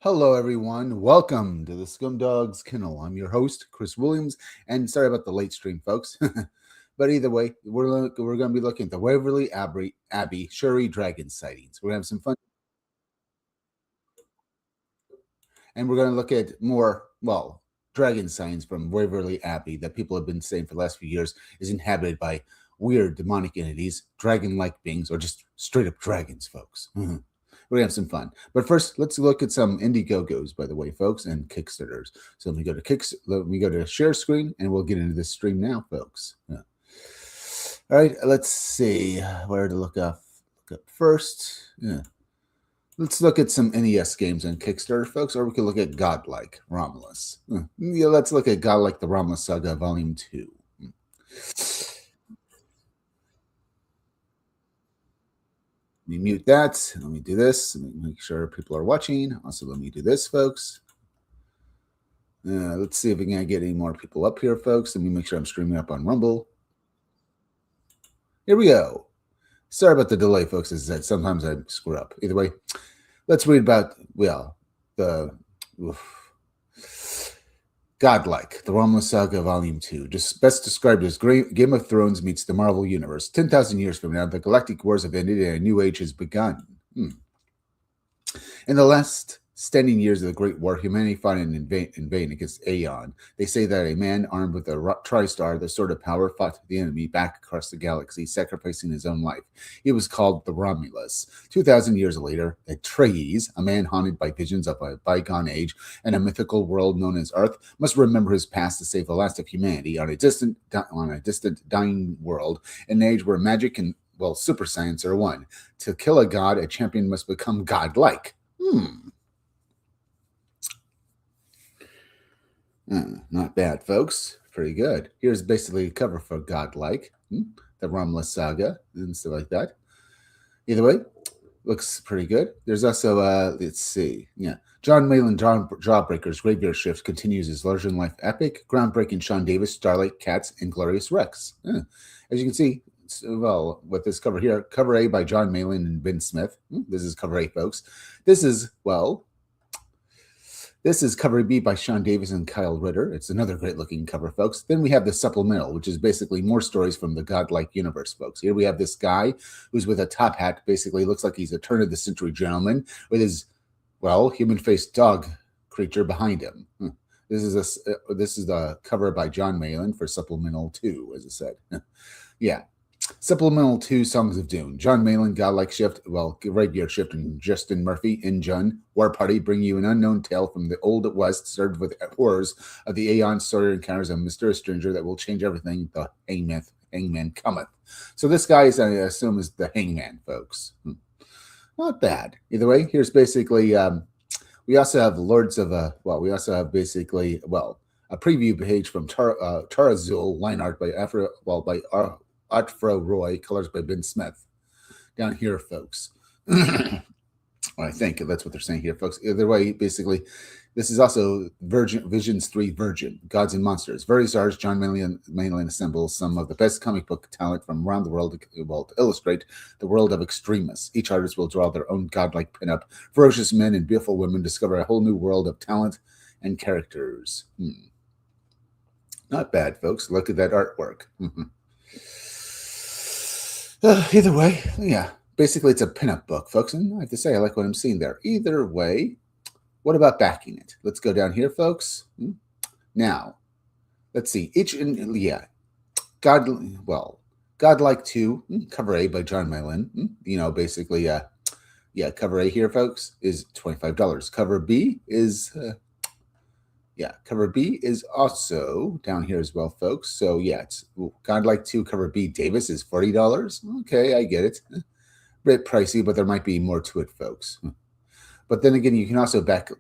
Hello, everyone. Welcome to the Scumdogs Kennel. I'm your host, Chris Williams, and sorry about the late stream, folks. But either way, we're going to be looking at the Waverley Abbey Surrey Dragon sightings. We're going to have some fun, and we're going to look at more, dragon signs from Waverley Abbey that people have been saying for the last few years is inhabited by weird demonic entities, dragon-like beings, or just straight up dragons, folks. We're gonna have some fun. But first, let's look at some Indiegogos, by the way, folks, and Kickstarters. So let me go to share screen, and we'll get into this stream now, folks. Yeah. All right, let's see where to look up first. Yeah. Let's look at some NES games on Kickstarter, folks, or we could look at Godlike Romulus. Yeah, let's look at Godlike the Romulus Saga Volume 2. Let me mute that. Let me do this. Let me make sure people are watching. Also, let me do this, folks. Let's see if we can get any more people up here, folks. Let me make sure I'm streaming up on Rumble. Here we go. Sorry about the delay, folks. As I said, sometimes I screw up. Either way, let's read about, Godlike, the Romulus Saga Volume 2, just best described as Game of Thrones meets the Marvel Universe. 10,000 years from now, the galactic wars have ended and a new age has begun. In the last standing years of the Great War, humanity fought in vain against Aeon. They say that a man armed with a Tristar, the sword of power, fought the enemy back across the galaxy, sacrificing his own life. He was called the Romulus. 2,000 years later, Atreus, a man haunted by visions of a bygone age and a mythical world known as Earth, must remember his past to save the last of humanity on a distant dying world, an age where magic and super science are one. To kill a god, a champion must become godlike. Not bad, folks. Pretty good. Here's basically a cover for Godlike, the Romulus Saga, and stuff like that. Either way, looks pretty good. There's also, let's see, John Mayland Jawbreaker's Graveyard Shift continues his larger-than-life epic, groundbreaking Sean Davis, Starlight, Cats, and Glorious Rex. As you can see, with this cover here, cover A by John Mayland and Ben Smith. This is cover A, folks. This is cover B by Sean Davis and Kyle Ritter. It's another great-looking cover, folks. Then we have the supplemental, which is basically more stories from the Godlike universe, folks. Here we have this guy who's with a top hat, basically looks like he's a turn-of-the-century gentleman with his, human-faced dog creature behind him. This is the cover by John Mayland for Supplemental 2, as I said. Supplemental 2, Songs of Dune. John Mayland, Godlike Shift, Graveyard Shift, and Justin Murphy in Jun, War Party, bring you an unknown tale from the Old West, served with horrors of the Aeon Story encounters a mysterious stranger that will change everything. The Hangman cometh. So this guy is, I assume, is the Hangman, folks. Not bad. Either way, here's basically, we also have Lords of, a preview page from Tarazul, line art by Afro Roy, colors by Ben Smith. Down here, folks. I think that's what they're saying here, folks. Either way, basically, this is also Visions 3 Virgin, Gods and Monsters. Various artists, John Mayland assembles some of the best comic book talent from around the world to illustrate the world of extremists. Each artist will draw their own godlike pinup. Ferocious men and beautiful women discover a whole new world of talent and characters. Not bad, folks. Look at that artwork. Either way, basically it's a pinup book, folks, and I have to say I like what I'm seeing there. Either way, what about backing it? Let's go down here, folks. Now, let's see. Godlike 2, cover A by John Mayland. Cover A here, folks, is $25. Cover B is cover B is also down here as well, folks. So, it's Godlike 2, cover B, Davis is $40. Okay, I get it. A bit pricey, but there might be more to it, folks. But then again, you can also back,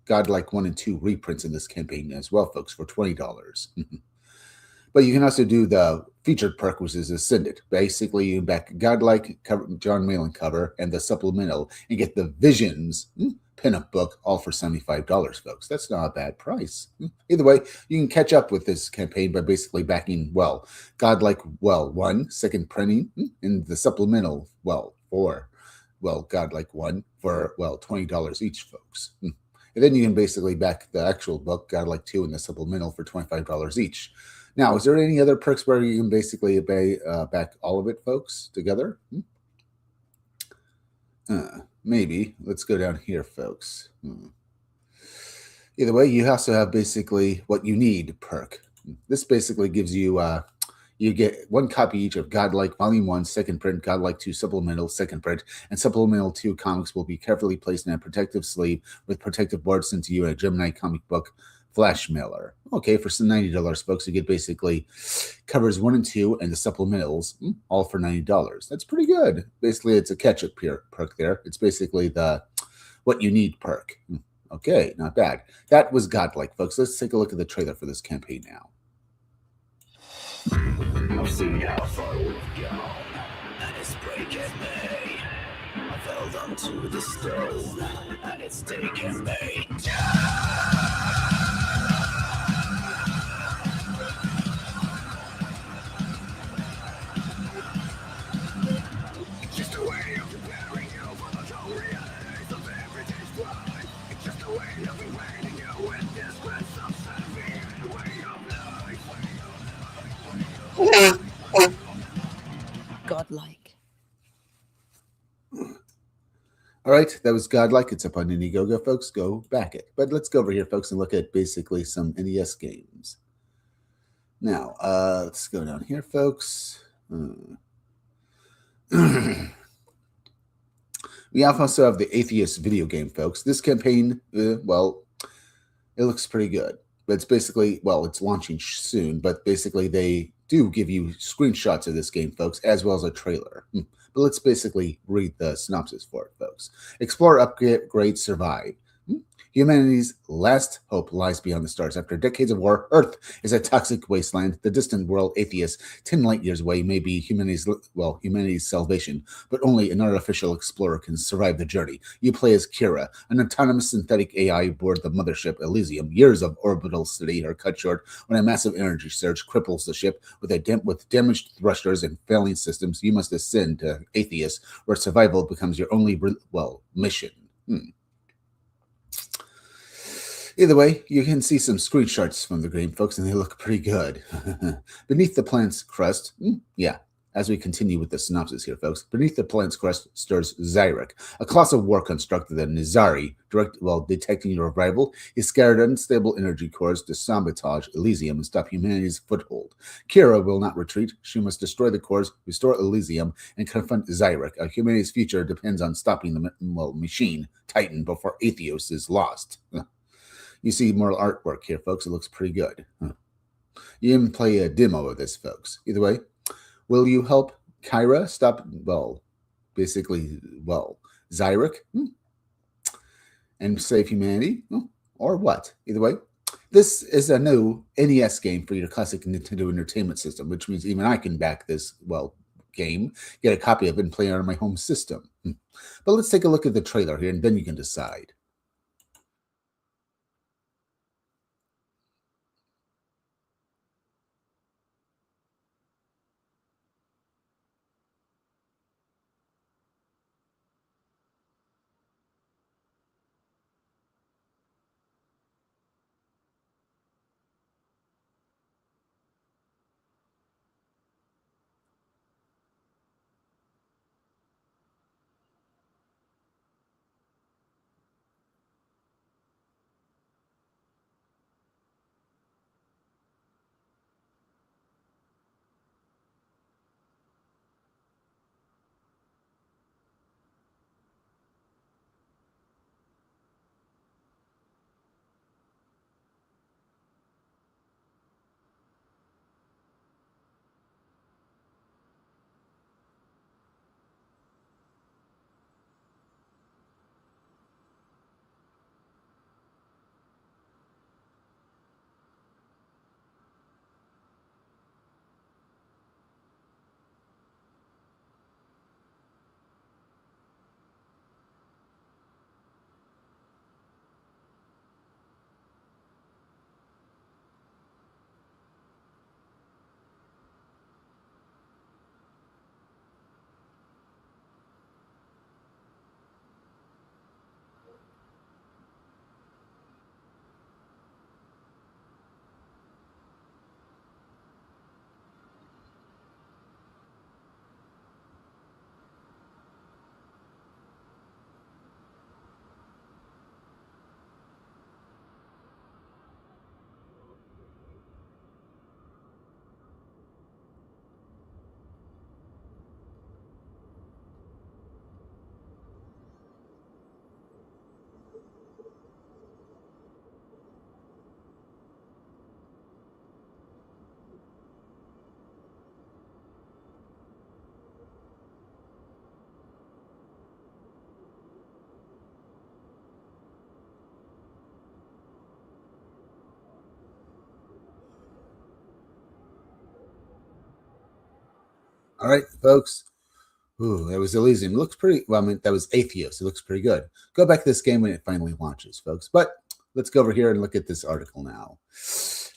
Godlike 1 and 2 reprints in this campaign as well, folks, for $20. But you can also do the featured perk, which is Ascended. Basically, you back Godlike, John Mayland cover, and the supplemental, and get the Visions pinup book, all for $75, folks. That's not a bad price. Either way, you can catch up with this campaign by basically backing, Godlike, 1, second printing, and the supplemental, 4. well, godlike one for, well, $20 each, folks. And then you can basically back the actual book, Godlike 2, and the supplemental for $25 each. Now, is there any other perks where you can basically back all of it, folks, together? Maybe. Let's go down here, folks. Either way, you also have basically what you need perk. This basically gives you you get one copy each of Godlike Volume 1, second print, Godlike 2 Supplemental, second print, and Supplemental 2 comics will be carefully placed in a protective sleeve with protective board sent to you in a Gemini comic book flash mailer. Okay, for some $90, folks, you get basically covers 1 and 2 and the supplementals, all for $90. That's pretty good. Basically, it's a catch-up perk there. It's basically the what you need perk. Okay, not bad. That was Godlike, folks. Let's take a look at the trailer for this campaign now. I've seen how far we've gone, and it's breaking me. I've held onto the stone, and it's taking me down. It's just a way of preparing you for the dull realities of everyday's life. It's just a way of awaiting you with this sense of saving and way of life. Godlike. All right, that was Godlike. It's up on Indiegogo, folks. Go back it. But let's go over here, folks, and look at basically some NES games. Now, let's go down here, folks. We also have the Atheist video game, folks. This campaign, well, it looks pretty good. But it's basically, well, it's launching soon, but basically they do give you screenshots of this game, folks, as well as a trailer. But let's basically read the synopsis for it, folks. Explore, upgrade, survive. Humanity's last hope lies beyond the stars. After decades of war, Earth is a toxic wasteland. The distant world, Atheist, 10 light years away, may be humanity's salvation, but only an artificial explorer can survive the journey. You play as Kira, an autonomous synthetic AI aboard the mothership Elysium. Years of orbital study are cut short when a massive energy surge cripples the ship. With damaged thrusters and failing systems, you must ascend to Atheist, where survival becomes your only, mission. Either way, you can see some screenshots from the game, folks, and they look pretty good. Beneath the planet's crust, as we continue with the synopsis here, folks, beneath the planet's crust stirs Zyrek, a colossal war construct that Nizari, detecting your arrival, he scattered unstable energy cores to sabotage Elysium and stop humanity's foothold. Kira will not retreat. She must destroy the cores, restore Elysium, and confront Zyrek. Humanity's future depends on stopping the machine Titan before Atheos is lost. You see more artwork here, folks. It looks pretty good. You even play a demo of this, folks. Either way, will you help Kyra stop, Zyrek and save humanity? Or what? Either way, this is a new NES game for your classic Nintendo Entertainment System, which means even I can back this, game, get a copy of it, and play it on my home system. But let's take a look at the trailer here, and then you can decide. All right, folks. Ooh, that was Elysium. It looks pretty, well, I mean, that was Atheos. It looks pretty good. Go back to this game when it finally launches, folks. But let's go over here and look at this article now.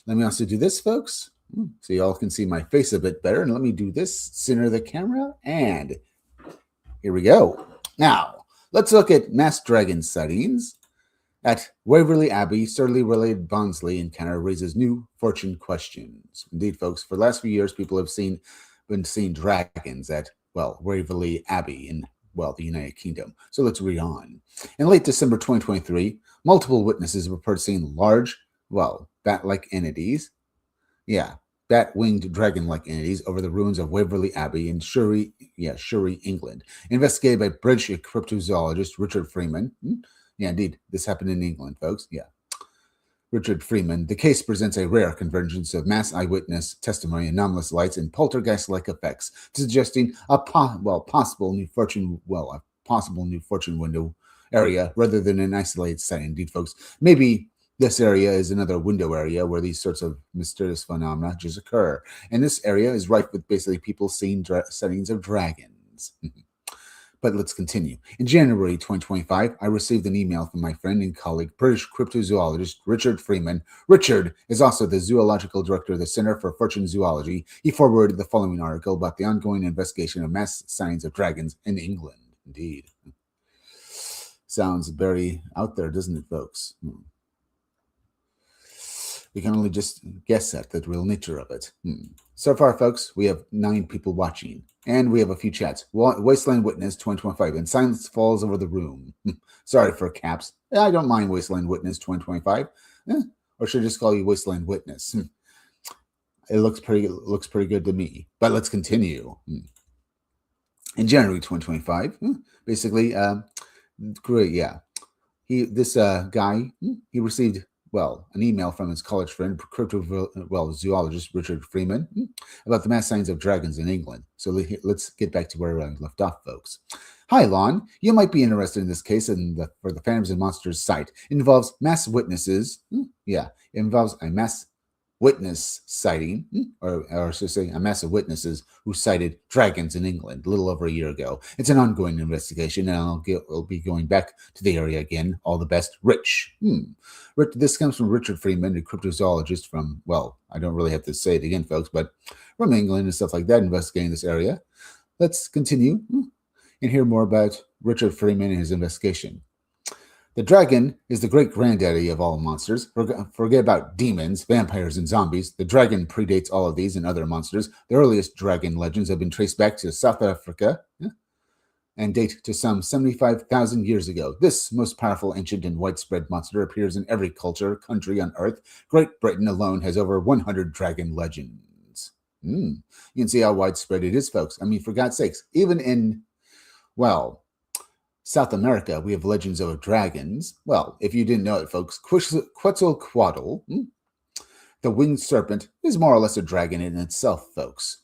Let me also do this, folks, so you all can see my face a bit better. And let me do this, center the camera, and here we go. Now, let's look at mass dragon sightings. At Waverley Abbey, Surrey-related Barnsley encounter raises new fortune questions. Indeed, folks, for the last few years, people have been seeing dragons at, well, Waverley Abbey in, well, the United Kingdom. So let's read on. In late December 2023, multiple witnesses reported seeing large, well, bat-like entities. Yeah, bat-winged dragon-like entities over the ruins of Waverley Abbey in Surrey, England. Investigated by British cryptozoologist Richard Freeman. Yeah, indeed, this happened in England, folks. Yeah. Richard Freeman, the case presents a rare convergence of mass eyewitness testimony, anomalous lights, and poltergeist-like effects, suggesting a possible new fortune window area rather than an isolated site. Indeed, folks, maybe this area is another window area where these sorts of mysterious phenomena just occur, and this area is rife with basically people seeing sightings of dragons. But let's continue. In January 2025, I received an email from my friend and colleague, British cryptozoologist Richard Freeman. Richard is also the zoological director of the Center for Fortune Zoology. He forwarded the following article about the ongoing investigation of mass sightings of dragons in England. Indeed. Sounds very out there, doesn't it, folks? We can only just guess at the real nature of it. So far, folks, we have 9 people watching. And we have a few chats. Wasteland Witness 2025. And silence falls over the room. Sorry for caps. I don't mind Wasteland Witness 2025. Or should I just call you Wasteland Witness? It looks pretty good to me. But let's continue. In January 2025, basically, great, yeah. This guy, he received, well, an email from his college friend, zoologist Richard Freeman, about the mass sightings of dragons in England. So let's get back to where I left off, folks. Hi, Lon. You might be interested in this case for the Phantoms and Monsters site. It involves mass witnesses. It involves a mass witness sighting, or should I say a mass of witnesses who sighted dragons in England a little over a year ago. It's an ongoing investigation, and I'll be going back to the area again. All the best, Rich. This comes from Richard Freeman, a cryptozoologist from, well, I don't really have to say it again, folks, but from England and stuff like that, investigating this area. Let's continue and hear more about Richard Freeman and his investigation. The dragon is the great granddaddy of all monsters. Forget about demons, vampires, and zombies. The dragon predates all of these and other monsters. The earliest dragon legends have been traced back to South Africa and date to some 75,000 years ago. This most powerful, ancient, and widespread monster appears in every culture, country on Earth. Great Britain alone has over 100 dragon legends. You can see how widespread it is, folks. I mean, for God's sakes, even in, well, South America, we have legends of dragons. Well, if you didn't know it, folks, Quetzalcoatl, the winged serpent, is more or less a dragon in itself, folks.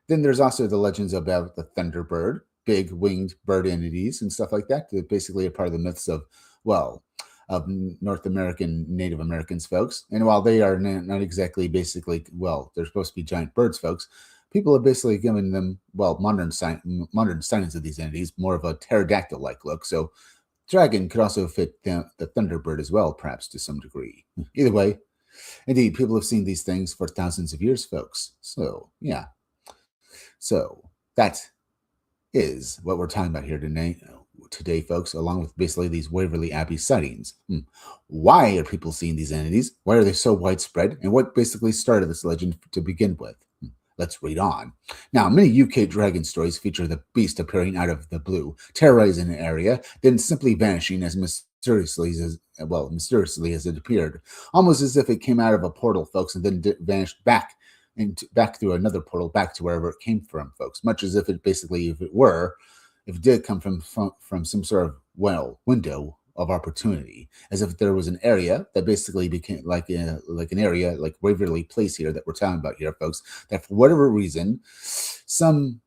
Then there's also the legends about the thunderbird, big winged bird entities and stuff like that. They're basically a part of the myths of, well, of North American Native Americans, folks. And while they are not exactly basically, well, they're supposed to be giant birds, folks, people have basically given them, well, modern sightings of these entities, more of a pterodactyl-like look. So dragon could also fit the thunderbird as well, perhaps to some degree. Either way, indeed, people have seen these things for thousands of years, folks. So, yeah. So that is what we're talking about here today, folks, along with basically these Waverley Abbey sightings. Why are people seeing these entities? Why are they so widespread? And what basically started this legend to begin with? Let's read on. Now, many UK dragon stories feature the beast appearing out of the blue, terrorizing an area, then simply vanishing as mysteriously as it appeared, almost as if it came out of a portal, folks, and then vanished back through another portal back to wherever it came from, folks. Much as if it basically, if it did come from some sort of, well, window of opportunity, as if there was an area that basically became like an area like Waverley Place here that we're talking about here, folks, that for whatever reason, some,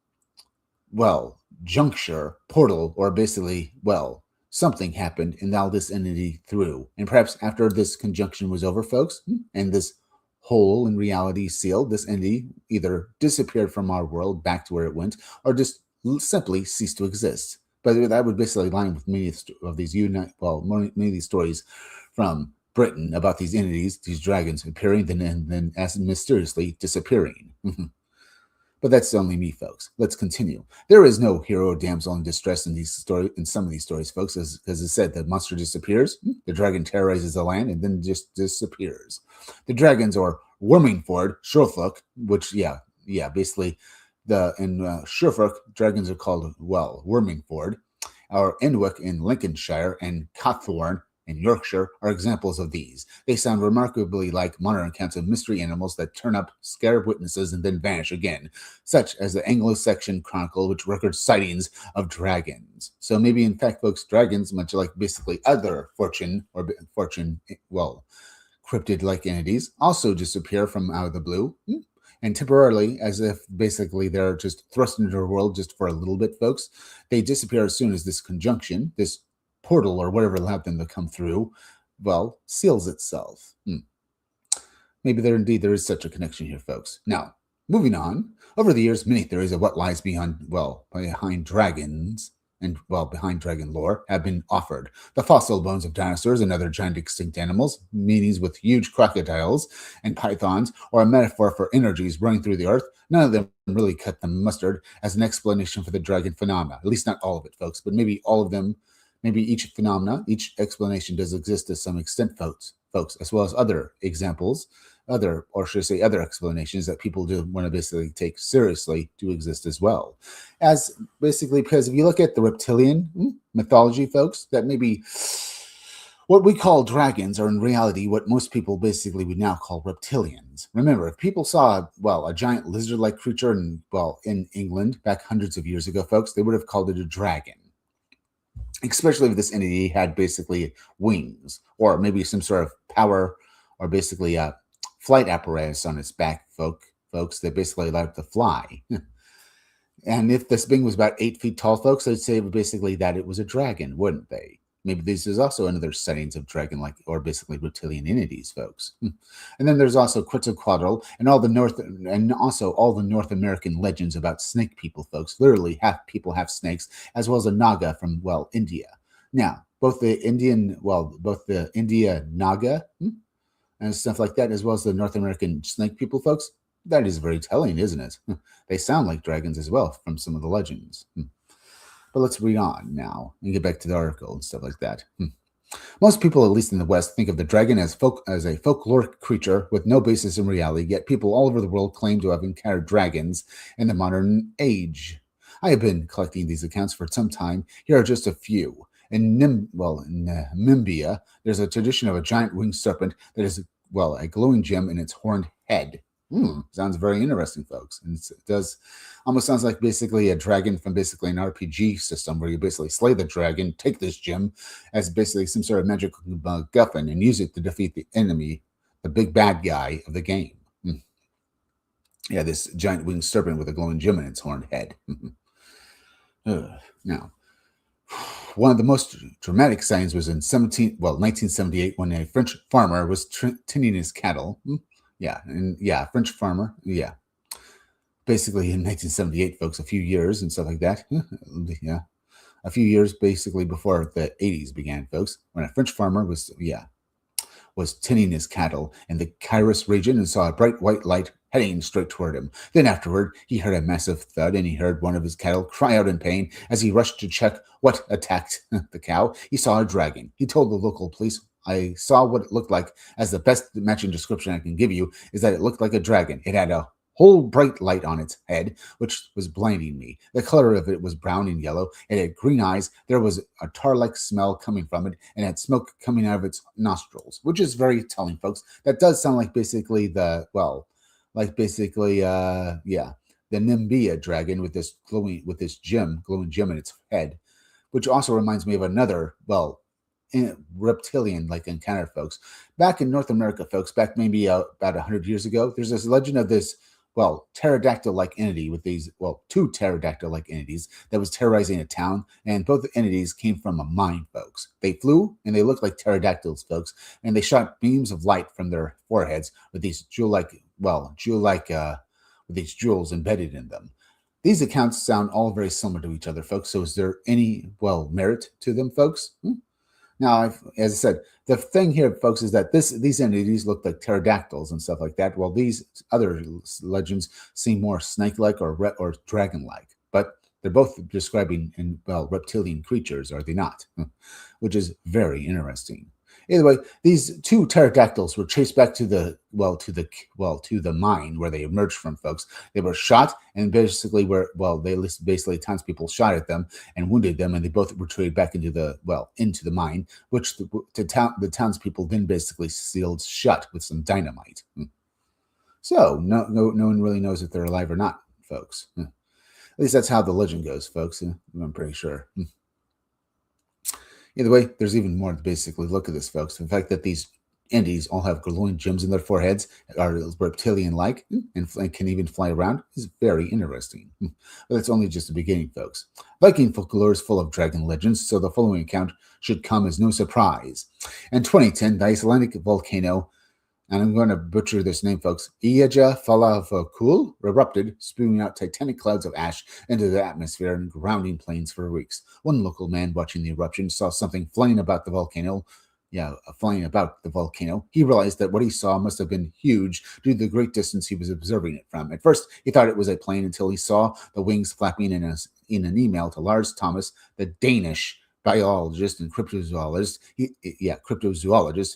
well, juncture, portal, or basically, well, something happened and now this entity through. And perhaps after this conjunction was over, folks, and this whole in reality seal, this entity either disappeared from our world back to where it went, or just simply ceased to exist. But that would basically align with many of these many of these stories from Britain about these entities, these dragons appearing and then as mysteriously disappearing. But that's only me, folks. Let's continue. There is no hero or damsel in distress in some of these stories, folks. As it said, the monster disappears, the dragon terrorizes the land, and then just disappears. The dragons are Wormingford, Sherlock, which basically in Sherlock, dragons are called Wormingford, or Enwick in Lincolnshire, and Cawthorne in Yorkshire are examples of these. They sound remarkably like modern accounts of mystery animals that turn up, scare witnesses, and then vanish again, such as the Anglo-Saxon Chronicle, which records sightings of dragons. So maybe, in fact, folks, dragons, much like basically other cryptid-like entities, also disappear from out of the blue, and temporarily, as if basically they're just thrust into our world just for a little bit, folks. They disappear as soon as this conjunction, this portal or whatever allowed them to come through, seals itself. Maybe there is such a connection here, folks. Now, moving on. Over the years, many theories of what lies behind dragons and behind dragon lore have been offered. The fossil bones of dinosaurs and other giant extinct animals, meanings with huge crocodiles and pythons, or a metaphor for energies running through the earth, none of them really cut the mustard as an explanation for the dragon phenomena. At least not all of it, folks, but maybe all of them. Maybe each phenomena, each explanation does exist to some extent, folks, as well as other examples, other explanations that people do want to basically take seriously do exist as well. As basically, because if you look at the reptilian mythology, folks, that maybe what we call dragons are in reality what most people basically would now call reptilians. Remember, if people saw, a giant lizard-like creature in England back hundreds of years ago, folks, they would have called it a dragon. Especially if this entity had basically wings or maybe some sort of power or basically a flight apparatus on its back, folks, that basically allowed it to fly. And if this thing was about 8 feet tall, folks, they'd say basically that it was a dragon, wouldn't they? Maybe this is also another sightings of dragon-like or basically reptilian entities, folks. And then there's also Quetzalcoatl and all the North American legends about snake people, folks. Literally, half people have snakes, as well as a Naga from India. Now, both the India Naga and stuff like that, as well as the North American snake people, folks. That is very telling, isn't it? They sound like dragons as well from some of the legends. But let's read on now and get back to the article and stuff like that. Most people, at least in the West, think of the dragon as a folkloric creature with no basis in reality, yet people all over the world claim to have encountered dragons in the modern age. I have been collecting these accounts for some time. Here are just a few. In Namibia, there's a tradition of a giant winged serpent that is, a glowing gem in its horned head. Sounds very interesting, folks. And it does almost sounds like basically a dragon from basically an RPG system where you basically slay the dragon, take this gem as basically some sort of magical MacGuffin and use it to defeat the enemy, the big bad guy of the game. Yeah, this giant winged serpent with a glowing gem in its horned head. Now, one of the most dramatic sightings was in 1978 when a French farmer was tending his cattle. French farmer. Yeah. Basically in 1978, folks, a few years and stuff like that. A few years basically before the 80s began, folks, when a French farmer was tending his cattle in the Kairos region and saw a bright white light heading straight toward him. Then afterward, he heard a massive thud and he heard one of his cattle cry out in pain as he rushed to check what attacked the cow. He saw a dragon. He told the local police, "I saw what it looked like, as the best matching description I can give you is that it looked like a dragon. It had a whole bright light on its head, which was blinding me. The color of it was brown and yellow. It had green eyes. There was a tar-like smell coming from it, and had smoke coming out of its nostrils," which is very telling, folks. That does sound like basically the Namibia dragon with this glowing gem in its head, which also reminds me of another reptilian-like encounter, folks. Back in North America, folks, back maybe about 100 years ago, there's this legend of this pterodactyl-like entity with these, two pterodactyl-like entities that was terrorizing a town, and both entities came from a mine, folks. They flew, and they looked like pterodactyls, folks, and they shot beams of light from their foreheads with these with these jewels embedded in them. These accounts sound all very similar to each other, folks, so is there any, merit to them, folks? Now, as I said, the thing here, folks, is that these entities look like pterodactyls and stuff like that, while these other legends seem more snake-like or dragon-like. But they're both describing reptilian creatures, are they not? Which is very interesting. Either way, these two pterodactyls were chased back to the mine where they emerged from, folks. They were shot, and basically townspeople shot at them and wounded them, and they both retreated back into the mine, which the townspeople then basically sealed shut with some dynamite. So no one really knows if they're alive or not, folks. At least that's how the legend goes, folks. I'm pretty sure. Either way, there's even more to basically look at this, folks. The fact that these entities all have glowing gems in their foreheads, are reptilian-like, and can even fly around is very interesting. But it's only just the beginning, folks. Viking folklore is full of dragon legends, so the following account should come as no surprise. In 2010, the Icelandic volcano, and I'm going to butcher this name, folks, Eyjafjallajökull erupted, spewing out titanic clouds of ash into the atmosphere and grounding plains for weeks. One local man watching the eruption saw something flying about the volcano. He realized that what he saw must have been huge due to the great distance he was observing it from. At first, he thought it was a plane until he saw the wings flapping in an email to Lars Thomas, the Danish biologist and cryptozoologist.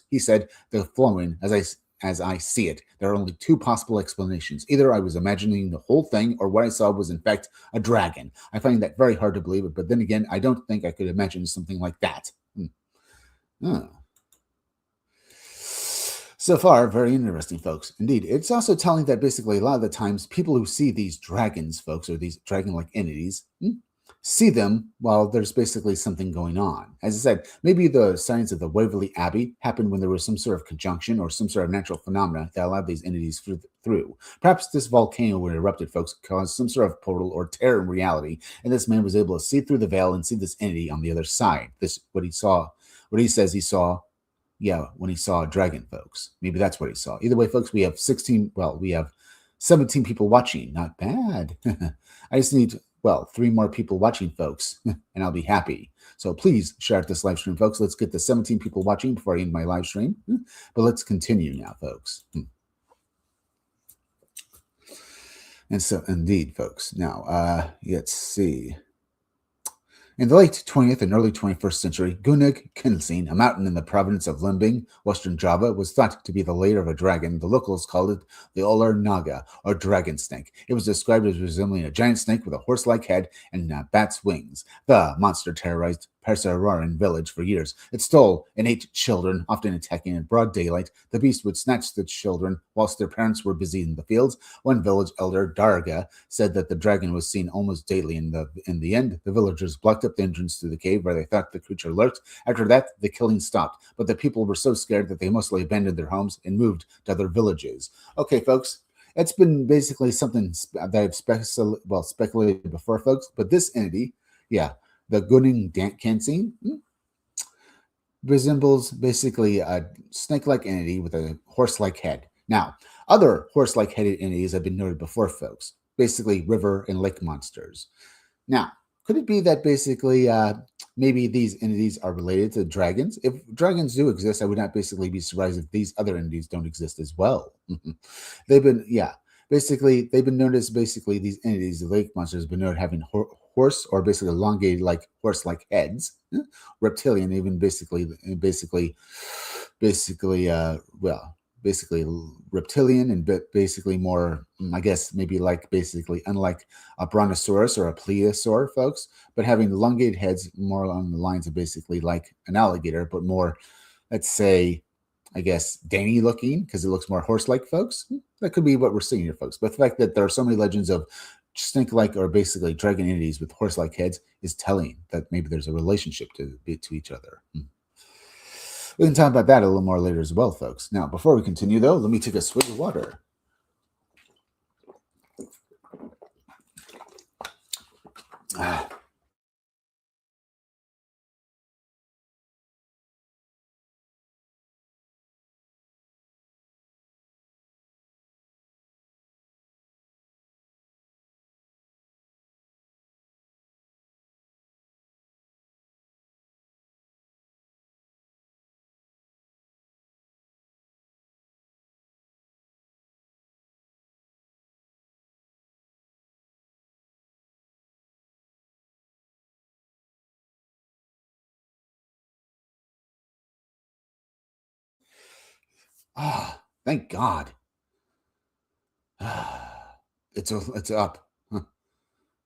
He said the following: as I see it, there are only two possible explanations. Either I was imagining the whole thing, or what I saw was in fact a dragon. I find that very hard to believe it, but then again, I don't think I could imagine something like that. So far, very interesting, folks. Indeed, it's also telling that basically a lot of the times people who see these dragons, folks, or these dragon-like entities, see them while there's basically something going on. As I said, maybe the sightings of the Waverley Abbey happened when there was some sort of conjunction or some sort of natural phenomena that allowed these entities through. Perhaps this volcano, when it erupted, folks, caused some sort of portal or tear in reality, and this man was able to see through the veil and see this entity on the other side. What he says he saw. When he saw a dragon, folks. Maybe that's what he saw. Either way, folks, we have 17 people watching. Not bad. I just need, 3 more people watching, folks, and I'll be happy. So please share out this live stream, folks. Let's get the 17 people watching before I end my live stream. But let's continue now, folks. And so, indeed, folks. Now, let's see. In the late 20th and early 21st century, Gunung Kensing, a mountain in the province of Lembing, Western Java, was thought to be the lair of a dragon. The locals called it the Ular Naga, or dragon snake. It was described as resembling a giant snake with a horse-like head and bat's wings. The monster terrorized Persararan village for years. It stole and ate children, often attacking in broad daylight. The beast would snatch the children whilst their parents were busy in the fields. One village elder, Darga, said that the dragon was seen almost daily. In the end, the villagers blocked up the entrance to the cave where they thought the creature lurked. After that, the killing stopped, but the people were so scared that they mostly abandoned their homes and moved to other villages. Okay, folks, it's been basically something that I've speculated before, folks, but this entity, the Gunung Kensing, resembles basically a snake-like entity with a horse-like head. Now, other horse-like headed entities have been noted before, folks, basically river and lake monsters. Now, could it be that basically maybe these entities are related to dragons? If dragons do exist, I would not basically be surprised if these other entities don't exist as well. They've been known as basically these entities, the lake monsters, have been known having horse or basically elongated like horse-like heads, reptilian, even basically reptilian, and basically more, I guess, maybe like basically unlike a brontosaurus or a plesiosaur, folks, but having elongated heads more along the lines of basically like an alligator, but more, let's say, I guess, dainty looking because it looks more horse-like, folks. That could be what we're seeing here, folks. But the fact that there are so many legends of snake-like or basically dragon entities with horse-like heads is telling that maybe there's a relationship to each other. We can talk about that a little more later as well, folks. Now, before we continue, though, let me take a swig of water. Ah. Thank God. It's up. Huh.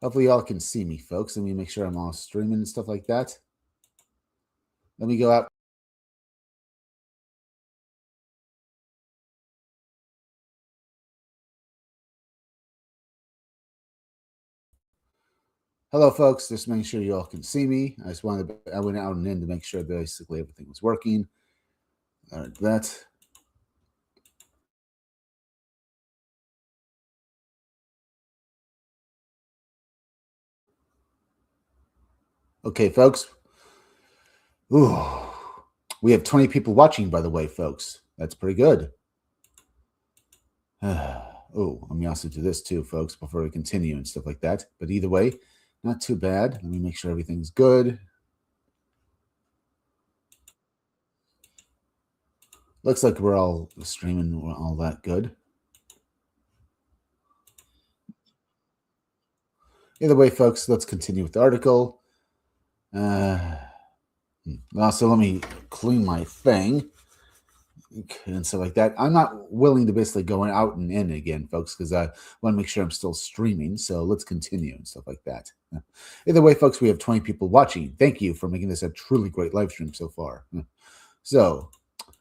Hopefully y'all can see me, folks. Let me make sure I'm all streaming and stuff like that. Let me go out. Hello, folks. Just making sure you all can see me. I went out and in to make sure basically everything was working. That. Okay, folks. Ooh, we have 20 people watching, by the way, folks. That's pretty good. Oh, let me also do this too, folks, before we continue and stuff like that. But either way, not too bad. Let me make sure everything's good. Looks like we're all streaming, we're all that good. Either way, folks, let's continue with the article. Also, let me clean my thing and stuff like that. I'm not willing to basically go out and in again, folks, because I want to make sure I'm still streaming. So let's continue and stuff like that. Either way, folks, we have 20 people watching. Thank you for making this a truly great live stream so far. So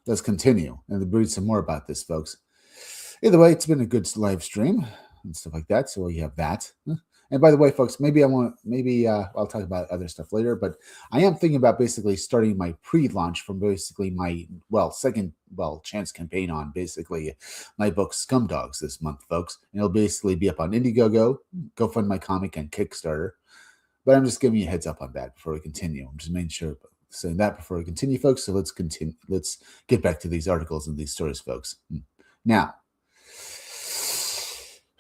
let's continue and read some more about this, folks. Either way, it's been a good live stream and stuff like that. So you have that. And by the way, folks, maybe I'll talk about other stuff later, but I am thinking about basically starting my pre-launch from basically my second chance campaign on basically my book Scumdogs this month, folks. And it'll basically be up on Indiegogo, GoFundMyComic, and Kickstarter. But I'm just giving you a heads up on that before we continue. I'm just making sure saying that before we continue, folks. So let's continue. Let's get back to these articles and these stories, folks. Now,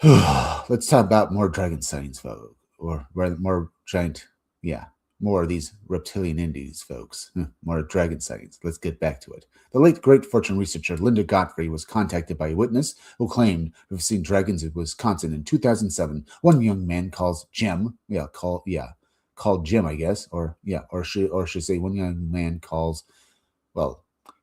let's talk about more dragon sightings, folks, or more giant, more of these reptilian indies, folks. More dragon sightings. Let's get back to it. The late great fortune researcher Linda Godfrey was contacted by a witness who claimed to have seen dragons in Wisconsin in 2007. One young man called Jim, called Jim, I guess, or should say one young man calls,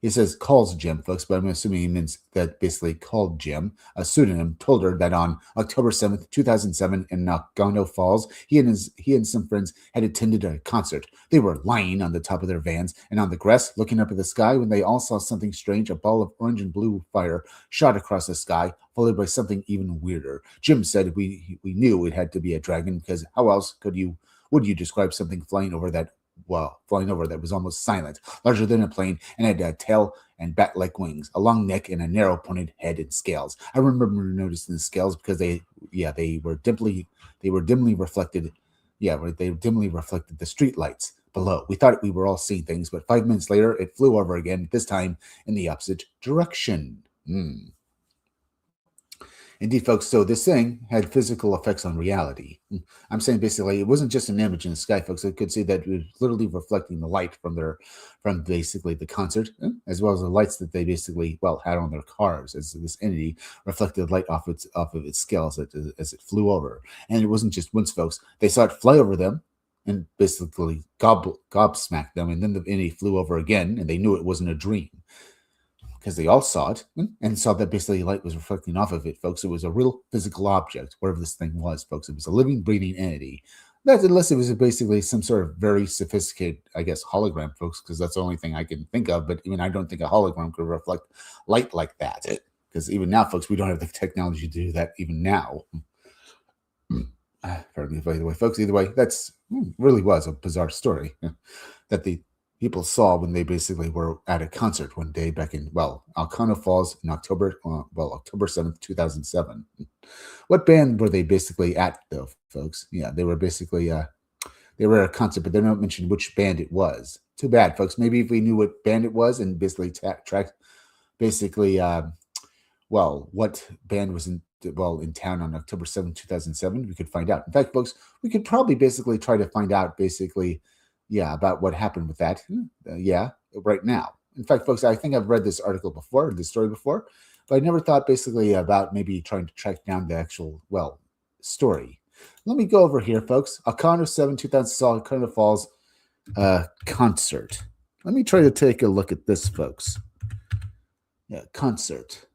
he says calls Jim, folks, but I'm assuming he means that basically called Jim, a pseudonym, told her that on October 7th, 2007 in Nagano Falls, he and some friends had attended a concert. They were lying on the top of their vans and on the grass looking up at the sky when they all saw something strange. A ball of orange and blue fire shot across the sky, followed by something even weirder. Jim said we knew it had to be a dragon because how else would you describe something flying over that was almost silent, larger than a plane, and had a tail and bat-like wings, a long neck, and a narrow pointed head and scales. I remember noticing the scales because they were dimly reflected. They dimly reflected the street lights below. We thought we were all seeing things, but 5 minutes later, it flew over again, this time in the opposite direction. Indeed, folks, so this thing had physical effects on reality. I'm saying basically it wasn't just an image in the sky, folks. I could see that it was literally reflecting the light from basically the concert, as well as the lights that they basically, had on their cars, as this entity reflected light off of its scales as it flew over. And it wasn't just once, folks. They saw it fly over them and basically gobsmacked them, and then the entity flew over again, and they knew it wasn't a dream. Because they all saw it and saw that basically light was reflecting off of it, folks. It was a real physical object, whatever this thing was, folks. It was a living, breathing entity. That's unless it was basically some sort of very sophisticated, I guess, hologram, folks, because that's the only thing I can think of. But I don't think a hologram could reflect light like that. Because even now, folks, we don't have the technology to do that even now. Pardon me, by the way, folks. Either way, that's really was a bizarre story that the people saw when they basically were at a concert one day back in, Alcona Falls in October 7th, 2007. What band were they basically at, though, folks? Yeah, they were basically, They were at a concert, but they don't mention which band it was. Too bad, folks. Maybe if we knew what band it was and basically track, basically, what band was in town on October 7th, 2007, we could find out. In fact, folks, we could probably basically try to find out basically, yeah, about what happened with that. Yeah, right now. In fact, folks, I think I've read this article before, this story before, but I never thought basically about maybe trying to track down the actual, story. Let me go over here, folks. October 7, 2007, Carnival Falls concert. Let me try to take a look at this, folks. Yeah, concert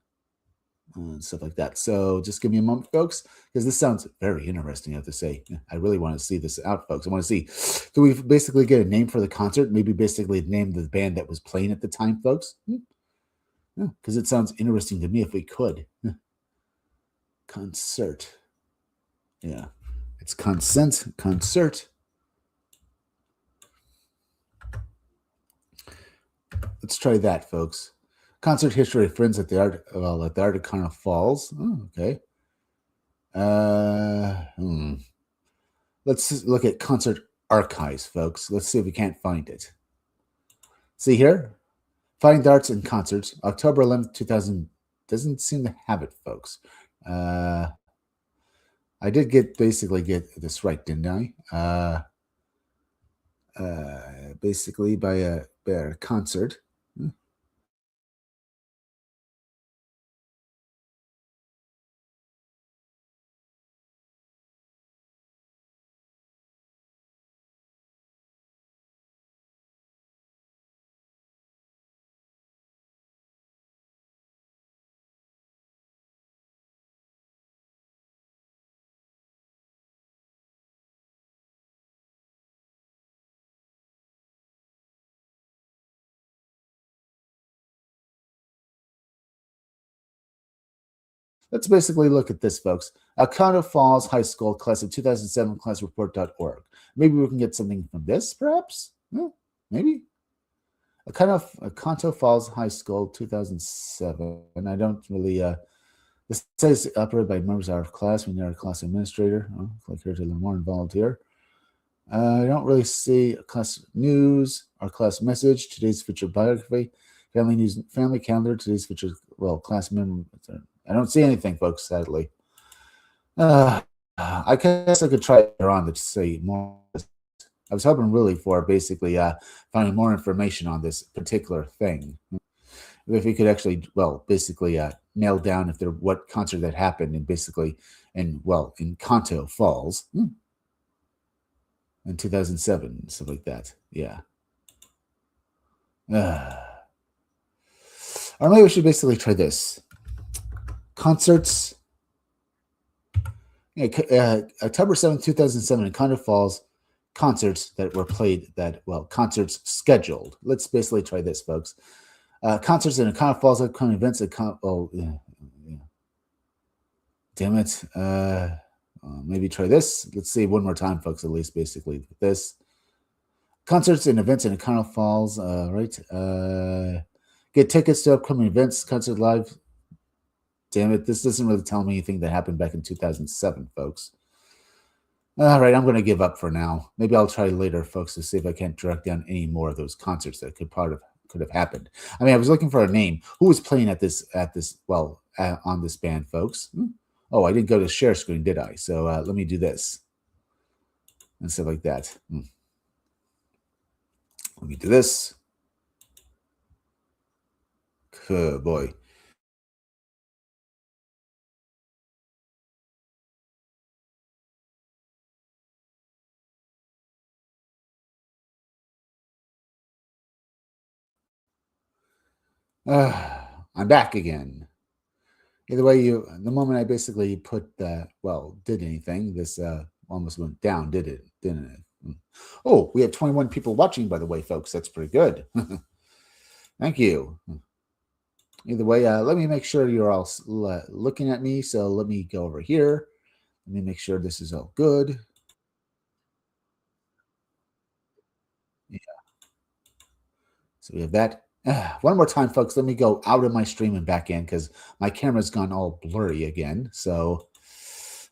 and stuff like that. So just give me a moment, folks, because this sounds very interesting, I have to say. I really want to see this out, folks. I want to see, do we basically get a name for the concert? Maybe basically name the band that was playing at the time, folks? Because it sounds interesting to me if we could. Concert. Yeah, it's concert. Let's try that, folks. Concert history of friends at the Art of Carnival Falls. Oh, okay. Let's look at concert archives, folks. Let's see if we can't find it. See here? Find Arts and Concerts, October 11th, 2000. Doesn't seem to have it, folks. I did basically get this right, didn't I? Basically by a concert. Let's basically look at this, folks. Carnival Falls High School class of 2007 classreport.org. Maybe we can get something from this, perhaps? Maybe. Carnival Falls High School 2007. I don't really. This says operated by members of our class. We need our class administrator. Click here to learn more and volunteer. I don't really see class news, our class message, today's featured biography, family news, family calendar, today's featured, class member. I don't see anything, folks, sadly. I guess I could try later on to say more. I was hoping really for basically finding more information on this particular thing. If we could actually, basically nail down what concert that happened and basically in Kanto Falls in 2007, stuff like that. Yeah. Or maybe we should basically try this. Concerts. October 7th, 2007 in Kanto Falls, concerts that were played concerts scheduled. Let's basically try this, folks. Concerts in Kanto Falls, upcoming events at damn it. Maybe try this. Let's see one more time, folks, at least basically this. Concerts and events in Kanto Falls, right? Get tickets to upcoming events, concert live. Damn it, this doesn't really tell me anything that happened back in 2007, folks. All right, I'm going to give up for now. Maybe I'll try later, folks, to see if I can't track down any more of those concerts that could have happened. I mean, I was looking for a name. Who was playing on this band, folks? Oh, I didn't go to share screen, did I? So let me do this and stuff like that. Let me do this. Oh, boy. I'm back again. Either way, the moment I basically did anything, this almost went down, didn't it? Oh, we have 21 people watching, by the way, folks. That's pretty good. Thank you. Either way, let me make sure you're all looking at me. So let me go over here. Let me make sure this is all good. Yeah. So we have that. One more time, folks. Let me go out of my stream and back in because my camera's gone all blurry again. So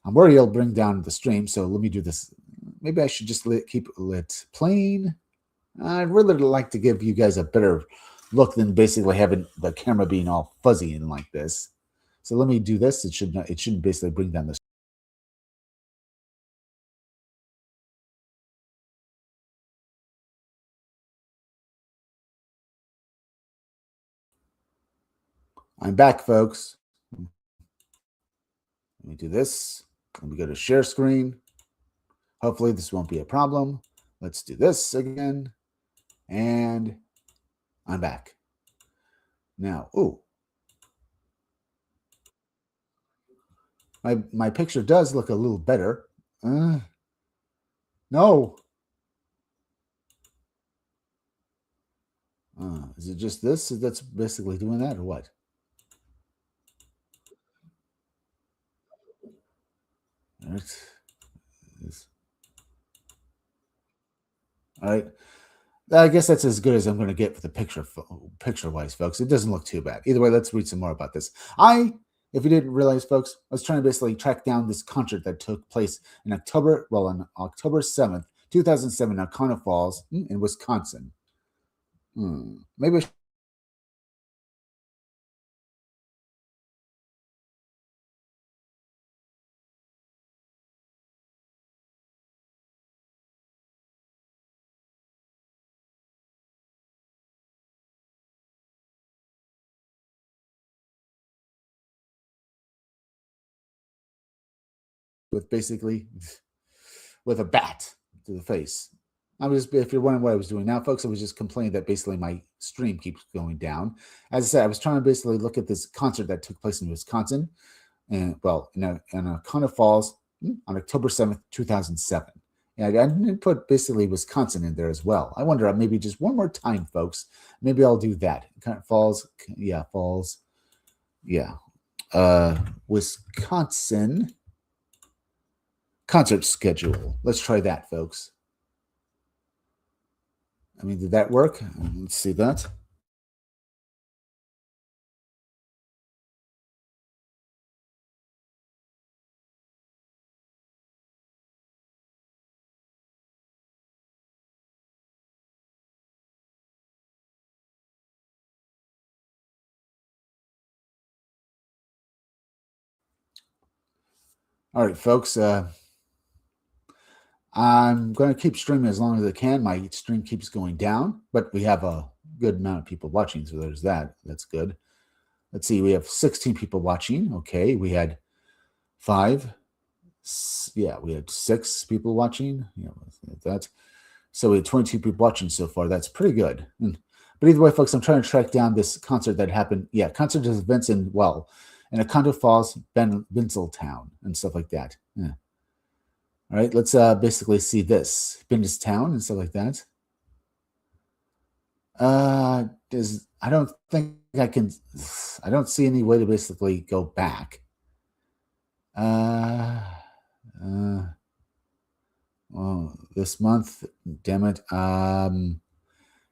I'm worried it'll bring down the stream. So let me do this. maybe I should just keep it plain. I'd really like to give you guys a better look than basically having the camera being all fuzzy and like this. So let me do this. It shouldn't basically bring down the. I'm back, folks. Let me do this. Let me go to share screen. Hopefully this won't be a problem. Let's do this again. And I'm back. Now, my picture does look a little better. No. Is it just this that's basically doing that or what? All right. I guess that's as good as I'm going to get for the picture-wise, folks. It doesn't look too bad. Either way, let's read some more about this. If you didn't realize, folks, I was trying to basically track down this concert that took place on October 7th, 2007, in Oconto Falls in Wisconsin. Maybe I basically with a bat to the face. If you're wondering what I was doing now, folks, I was just complaining that basically my stream keeps going down. As I said, I was trying to basically look at this concert that took place in Wisconsin, and in Oconto Falls on October 7th, 2007. And I didn't put basically Wisconsin in there as well. I wonder, maybe just one more time, folks. Maybe I'll do that. Falls. Yeah. Wisconsin concert schedule. Let's try that, folks. Did that work? Let's see that. All right, folks. I'm going to keep streaming as long as I can. My stream keeps going down, but we have a good amount of people watching, so there's that. That's good. Let's see. We have 16 people watching. Okay, we had 5. Yeah, we had 6 people watching. Yeah, that. So we had 22 people watching so far. That's pretty good. But either way, folks, I'm trying to track down this concert that happened. Yeah, concert events in Oconto Falls, Benseltown, and stuff like that. Yeah. All right, let's basically see this. Town and stuff like that. I don't think I can. I don't see any way to basically go back. This month, damn it.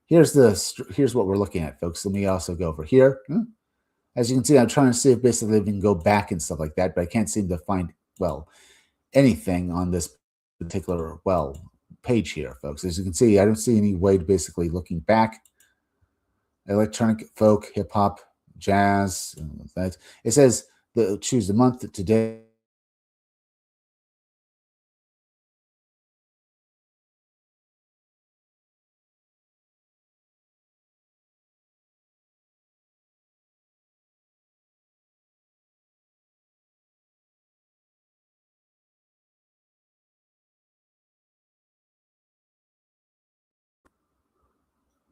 Here's what we're looking at, folks. Let me also go over here. As you can see, I'm trying to see if basically we can go back and stuff like that, but I can't seem to find anything on this particular page here, folks. As you can see, I don't see any way to basically looking back. Electronic, folk, hip hop, jazz. That it says choose the month today.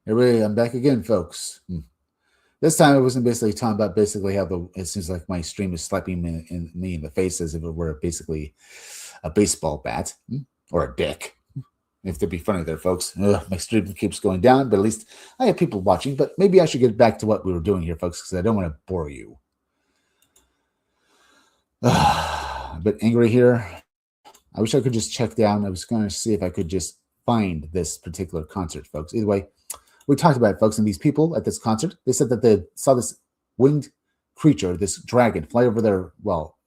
I'm back again, folks. This time I wasn't basically talking about how it seems like my stream is slapping me in the face as if it were basically a baseball bat or a dick. If to be funny there, folks. My stream keeps going down, but at least I have people watching. But maybe I should get back to what we were doing here, folks, because I don't want to bore you. A bit angry here. I wish I could just check down. I was going to see if I could just find this particular concert, folks. Either way, we talked about it, folks, and these people at this concert, they said that they saw this winged creature, this dragon, fly over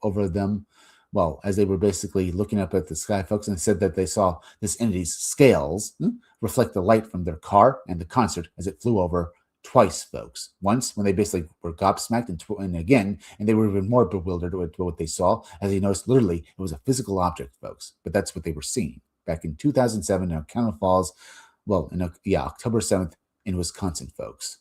over them well, as they were basically looking up at the sky, folks, and said that they saw this entity's scales reflect the light from their car and the concert as it flew over twice, folks. Once when they basically were gobsmacked, and again, and they were even more bewildered with what they saw, as they noticed literally it was a physical object, folks. But that's what they were seeing back in 2007 in Ocala Falls. Well, October 7th in Wisconsin, folks.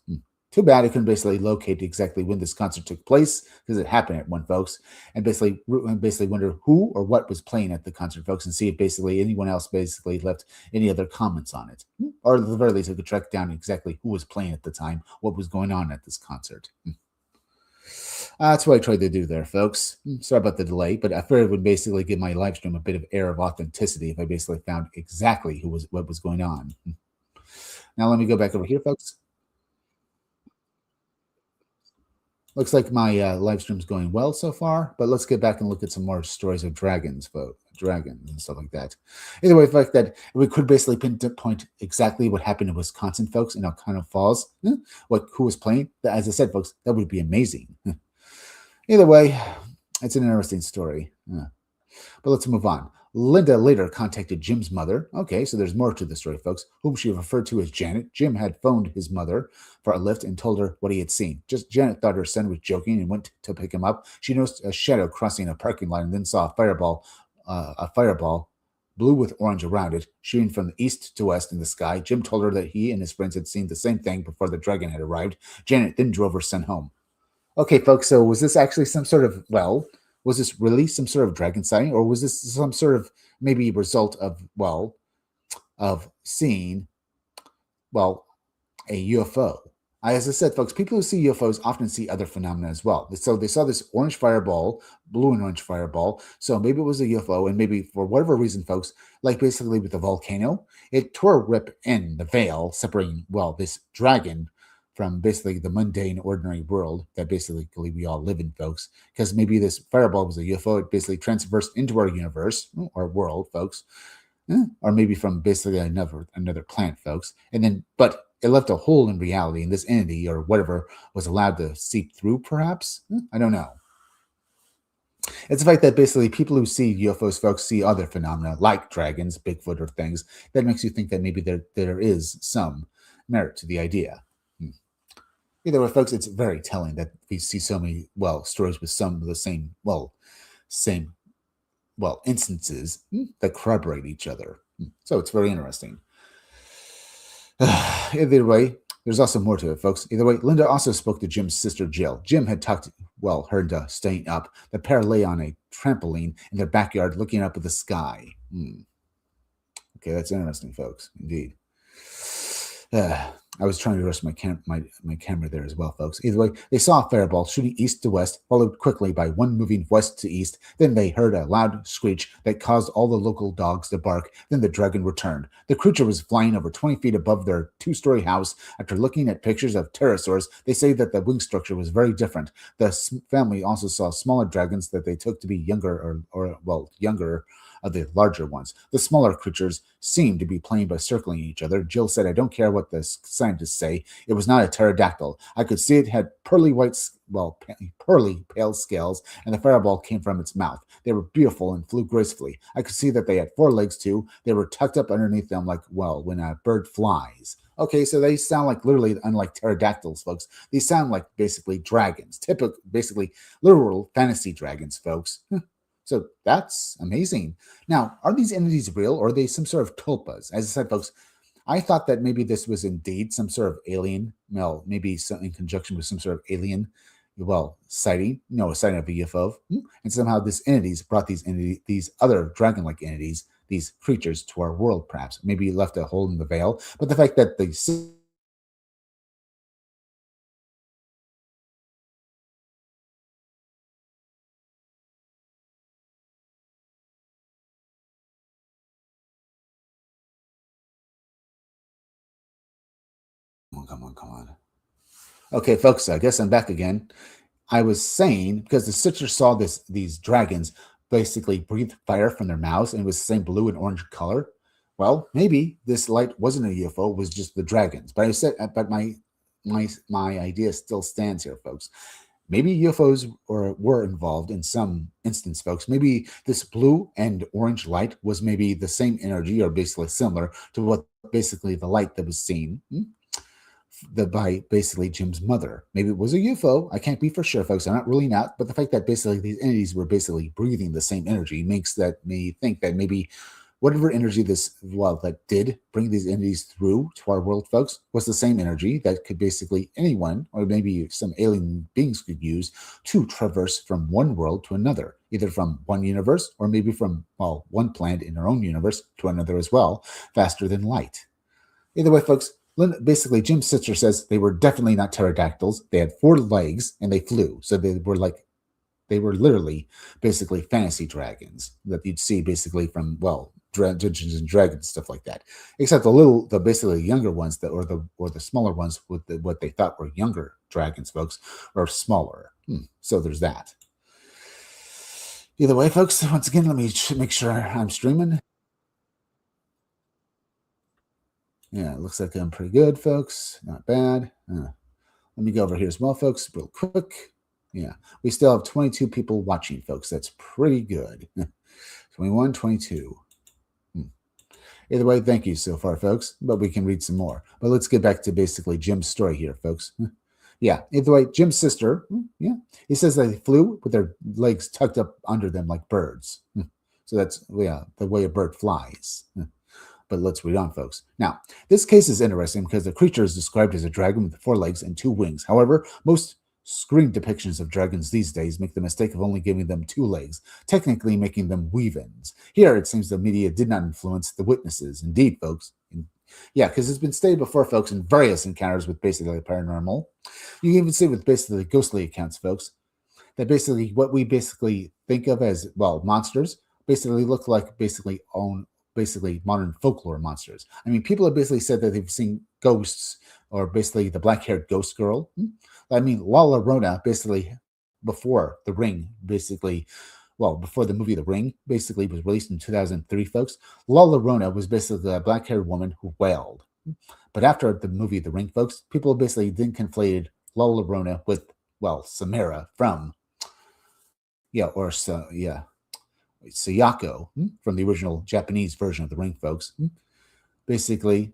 Too bad I couldn't basically locate exactly when this concert took place because it happened at one, folks, and basically wonder who or what was playing at the concert, folks, and see if basically anyone else basically left any other comments on it, or at the very least I could track down exactly who was playing at the time, what was going on at this concert. That's what I tried to do there, folks. Sorry about the delay, but I figured it would basically give my live stream a bit of air of authenticity if I basically found exactly what was going on. Now let me go back over here, folks. Looks like my live stream's going well so far, but let's get back and look at some more stories of dragons, dragons and stuff like that. Either way, the fact that we could basically pinpoint exactly what happened in Wisconsin, folks, in Ocala Falls, who was playing. As I said, folks, that would be amazing. Either way, it's an interesting story. But let's move on. Linda later contacted Jim's mother. Okay, so there's more to the story, folks, whom she referred to as Janet. Jim had phoned his mother for a lift and told her what he had seen. Just Janet thought her son was joking and went to pick him up. She noticed a shadow crossing a parking lot and then saw a fireball, blue with orange around it, shooting from the east to west in the sky. Jim told her that he and his friends had seen the same thing before the dragon had arrived. Janet then drove her son home. Okay, folks, so was this actually some sort of, was this really some sort of dragon sighting, or was this some sort of maybe result of, of seeing, a UFO? As I said, folks, people who see UFOs often see other phenomena as well. So they saw this orange fireball, blue and orange fireball. So maybe it was a UFO, and maybe for whatever reason, folks, like basically with the volcano, it tore a rip in the veil, separating, this dragon from basically the mundane, ordinary world that basically we all live in, folks. Because maybe this fireball was a UFO. It basically transversed into our universe, our world, folks. Or maybe from basically another planet, folks. And then, but it left a hole in reality, and this entity or whatever was allowed to seep through, perhaps? I don't know. It's the fact that basically people who see UFOs, folks, see other phenomena like dragons, Bigfoot, or things. That makes you think that maybe there is some merit to the idea. Either way, folks, it's very telling that we see so many, stories with some of the same instances that corroborate each other. So it's very interesting. Either way, there's also more to it, folks. Either way, Linda also spoke to Jim's sister, Jill. Jim had talked, her into staying up. The pair lay on a trampoline in their backyard looking up at the sky. Okay, that's interesting, folks. Indeed. I was trying to adjust my camera there as well, folks. Either way, they saw a fireball shooting east to west, followed quickly by one moving west to east. Then they heard a loud screech that caused all the local dogs to bark. Then the dragon returned. The creature was flying over 20 feet above their two-story house. After looking at pictures of pterosaurs, they say that the wing structure was very different. The family also saw smaller dragons that they took to be younger younger of the larger ones. The smaller creatures seemed to be playing by circling each other. Jill said, "I don't care what the scientists say. It was not a pterodactyl. I could see it had pearly pale scales, and the fireball came from its mouth. They were beautiful and flew gracefully. I could see that they had 4 legs too. They were tucked up underneath them like, when a bird flies." Okay, so they sound like literally, unlike pterodactyls, folks. These sound like basically dragons, basically literal fantasy dragons, folks. So that's amazing. Now, are these entities real, or are they some sort of tulpas? As I said, folks, I thought that maybe this was indeed some sort of alien, maybe in conjunction with some sort of alien, sighting, a sighting of a UFO. And somehow this entities brought these other dragon-like entities, these creatures to our world, perhaps. Maybe left a hole in the veil. But the fact that they come on. Okay, folks, I guess I'm back again. I was saying, because the sister saw these dragons basically breathe fire from their mouths, and it was the same blue and orange color. Well, maybe this light wasn't a UFO, it was just the dragons. But I said, but my idea still stands here, folks. maybe UFOs were involved in some instance, folks. Maybe this blue and orange light was maybe the same energy or basically similar to what basically the light that was seen by basically Jim's mother. Maybe it was a UFO. I can't be for sure, folks. I'm not ruling out, but the fact that basically these entities were basically breathing the same energy makes that me think that maybe whatever energy that did bring these entities through to our world, folks, was the same energy that could basically anyone or maybe some alien beings could use to traverse from one world to another, either from one universe or maybe from one planet in our own universe to another as well, faster than light. Either way, folks, basically Jim's sister says they were definitely not pterodactyls. They had 4 legs and they flew, so they were literally basically fantasy dragons that you'd see basically from Dungeons and Dragons, stuff like that. Except the basically younger ones or the smaller ones with what they thought were younger dragons, folks, are smaller. So there's that. Either way, folks, once again, let me make sure I'm streaming. Yeah, it looks like I'm pretty good, folks. Not bad. Let me go over here as well, folks, real quick. Yeah, we still have 22 people watching, folks. That's pretty good. 21, 22. Either way, thank you so far, folks. But we can read some more. But let's get back to basically Jim's story here, folks. Yeah, either way, Jim's sister, he says they flew with their legs tucked up under them like birds. So that's, the way a bird flies. But let's read on, folks. Now, this case is interesting because the creature is described as a dragon with 4 legs and 2 wings. However, most screen depictions of dragons these days make the mistake of only giving them 2 legs, technically making them weave-ins. Here, it seems the media did not influence the witnesses. Indeed, folks. Yeah, because it's been stated before, folks, in various encounters with basically paranormal. You can even see with basically ghostly accounts, folks, that basically what we basically think of as, monsters basically look like basically modern folklore monsters. I mean, people have basically said that they've seen ghosts or basically the black-haired ghost girl. I mean, La Llorona, basically, before The Ring, before the movie The Ring, basically was released in 2003, folks, La Llorona was basically a black-haired woman who wailed. But after the movie The Ring, folks, people basically then conflated La Llorona with, Samara from, Sayako from the original Japanese version of The Ring, folks. Basically,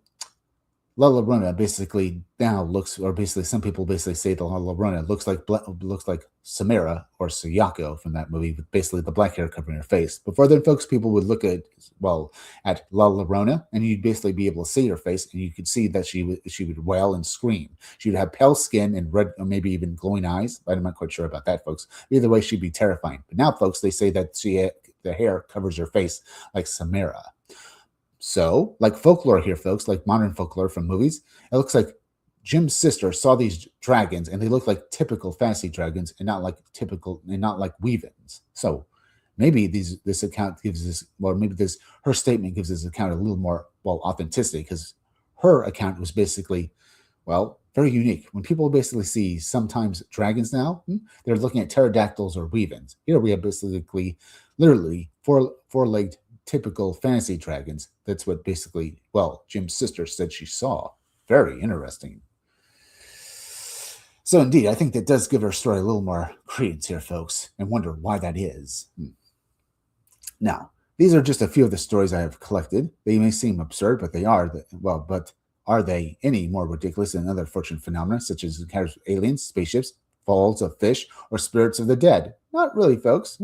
La Llorona basically now looks, or basically some people basically say that La Llorona looks like Samara or Sayako from that movie, with basically the black hair covering her face. Before then, folks, people would look at La Llorona, and you'd basically be able to see her face, and you could see that she would wail and scream. She would have pale skin and red, or maybe even glowing eyes. But I'm not quite sure about that, folks. Either way, she'd be terrifying. But now, folks, they say that the hair covers her face like Samara. So, like folklore here, folks, like modern folklore from movies, it looks like Jim's sister saw these dragons, and they look like typical fantasy dragons, and not like weave-ins. So, maybe this account gives this, or maybe her statement gives this account a little more authenticity, because her account was basically very unique. When people basically see sometimes dragons now, they're looking at pterodactyls or weave-ins. Here we have basically, literally four-legged typical fantasy dragons. That's what basically, Jim's sister said she saw. Very interesting. So indeed, I think that does give her story a little more credence here, folks, and wonder why that is. Now, these are just a few of the stories I have collected. They may seem absurd, but they are. But are they any more ridiculous than other fortune phenomena, such as encounters with aliens, spaceships, falls of fish, or spirits of the dead? Not really, folks.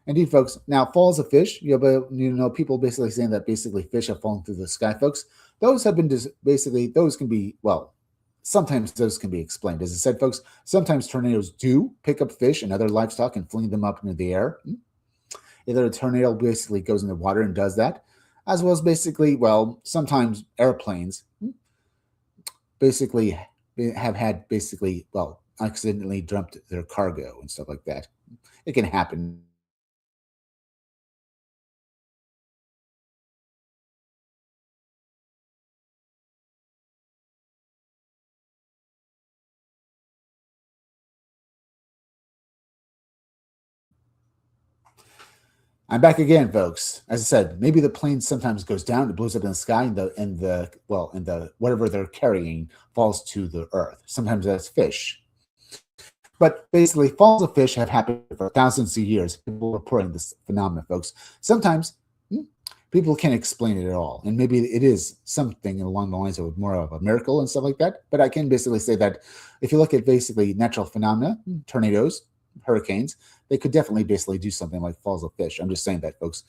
Indeed, folks. Now, falls of fish, people basically saying that basically fish have fallen through the sky, folks. Those have been those can be, sometimes those can be explained. As I said, folks, sometimes tornadoes do pick up fish and other livestock and fling them up into the air. Either a tornado basically goes in the water and does that, as well as basically, sometimes airplanes basically have had accidentally dumped their cargo and stuff like that. It can happen. I'm back again, folks. As I said, maybe the plane sometimes goes down, it blows up in the sky, and the whatever they're carrying falls to the earth. Sometimes that's fish. But basically, falls of fish have happened for thousands of years. People are reporting this phenomenon, folks. Sometimes people can't explain it at all. And maybe it is something along the lines of more of a miracle and stuff like that. But I can basically say that if you look at basically natural phenomena, tornadoes, hurricanes, they could definitely basically do something like falls of fish. I'm just saying that, folks.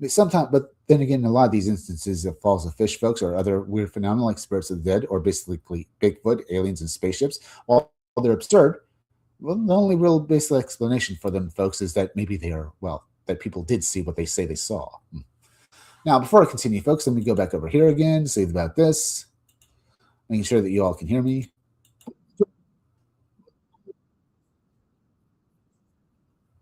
Sometimes, but then again, a lot of these instances of falls of fish, folks, or other weird phenomena like spirits of the dead or basically Bigfoot, aliens, and spaceships, while they're absurd, well, the only real basic explanation for them, folks, is that maybe they are, well, that people did see what they say they saw. Now, before I continue, folks, let me go back over here again, say about this, making sure that you all can hear me.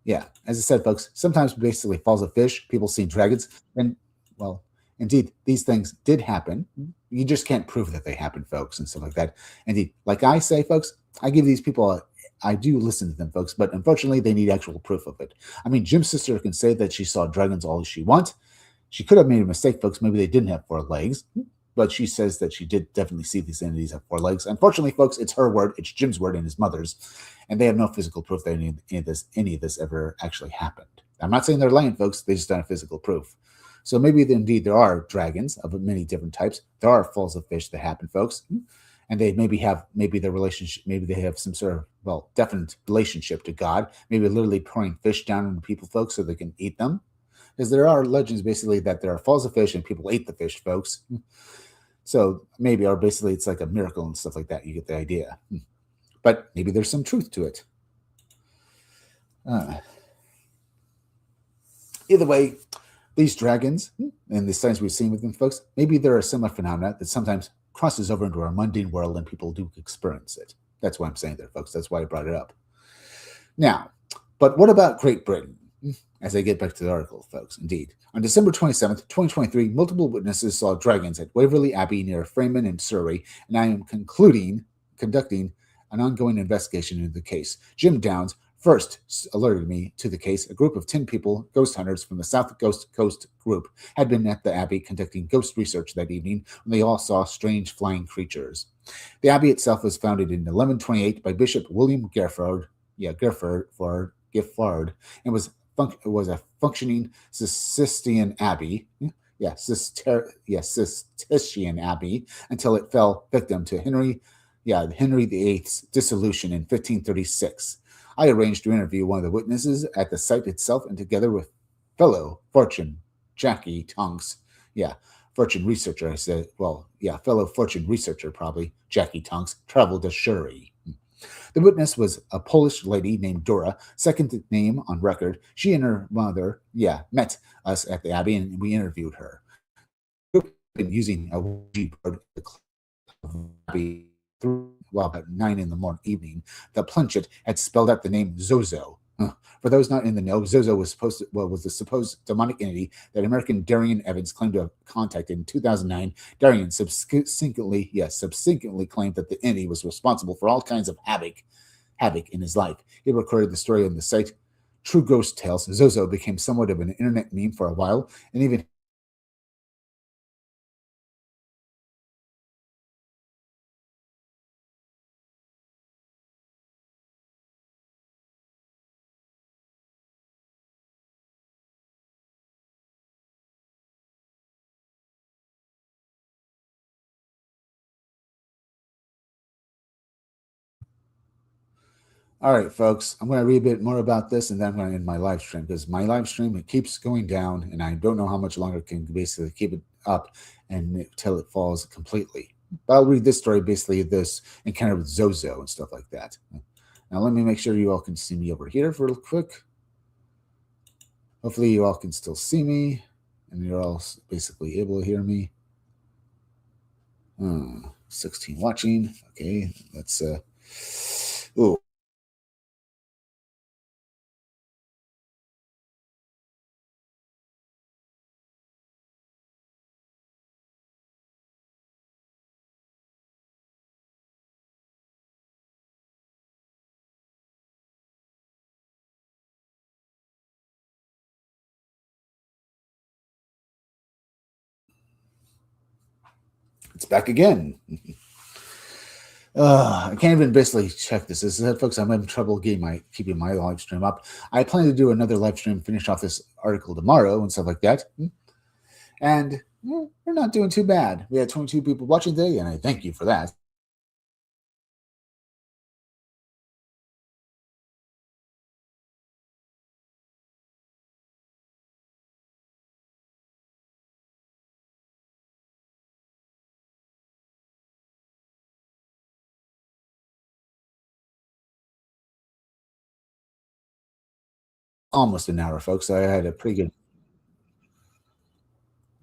Yeah, as I said, folks, sometimes basically falls of fish, people see dragons, and well, indeed, these things did happen. You just can't prove that they happened, folks, and stuff like that. Indeed, like I say, folks, I give these people I do listen to them, folks, but unfortunately, they need actual proof of it. I mean, Jim's sister can say that she saw dragons all she wants. She could have made a mistake, folks. Maybe they didn't have four legs, but she says that she did definitely see these entities have four legs. Unfortunately, folks, it's her word, it's Jim's word and his mother's, and they have no physical proof that any of this ever actually happened. I'm not saying they're lying, folks. They just don't have physical proof. So maybe indeed there are dragons of many different types. There are falls of fish that happen, folks, and they maybe their relationship, maybe they have some sort of definite relationship to God. Maybe literally pouring fish down on people, folks, so they can eat them. Because there are legends basically that there are falls of fish and people ate the fish, folks. So maybe, or basically it's like a miracle and stuff like that. You get the idea. But maybe there's some truth to it. Either way, these dragons and the signs we've seen with them, folks, maybe there are similar phenomena that sometimes crosses over into our mundane world and people do experience it. That's why I'm saying there, folks. That's why I brought it up. Now, but what about Great Britain? As I get back to the article, folks, indeed. On December 27th, 2023, multiple witnesses saw dragons at Waverley Abbey near Freeman in Surrey, and I am conducting an ongoing investigation into the case. Jim Downs first alerted me to the case. A group of 10 people, ghost hunters from the South Coast group, had been at the Abbey conducting ghost research that evening when they all saw strange flying creatures. The Abbey itself was founded in 1128 by Bishop William Giffard, and was a functioning Cistercian abbey. Cistercian abbey until it fell victim to Henry VIII's dissolution in 1536. I arranged to interview one of the witnesses at the site itself, and together with fellow fortune Jackie Tonks, fortune researcher, I said, fellow fortune researcher probably, Jackie Tonks, traveled to Surrey. The witness was a Polish lady named Dora, second name on record. She and her mother, met us at the Abbey, and we interviewed her. We've been using a Ouija board Abbey about 9 in the evening. The planchet had spelled out the name Zozo. For those not in the know, Zozo was was the supposed demonic entity that American Darian Evans claimed to have contacted in 2009. Darian subsequently claimed that the entity was responsible for all kinds of havoc in his life. He recorded the story on the site True Ghost Tales. Zozo became somewhat of an internet meme for a while, and even all right, folks, I'm going to read a bit more about this and then I'm going to end my live stream because my live stream, it keeps going down and I don't know how much longer I can basically keep it up until it falls completely. But I'll read this story, basically this encounter with Zozo and stuff like that. Now, let me make sure you all can see me over here for real quick. Hopefully you all can still see me and you're all basically able to hear me. 16 watching. Okay, let's it's back again. I can't even basically check this. This is, folks, I'm having trouble keeping my live stream up. I plan to do another live stream, finish off this article tomorrow and stuff like that. And we're not doing too bad. We had 22 people watching today, and I thank you for that. Almost an hour, folks. So I had a pretty good.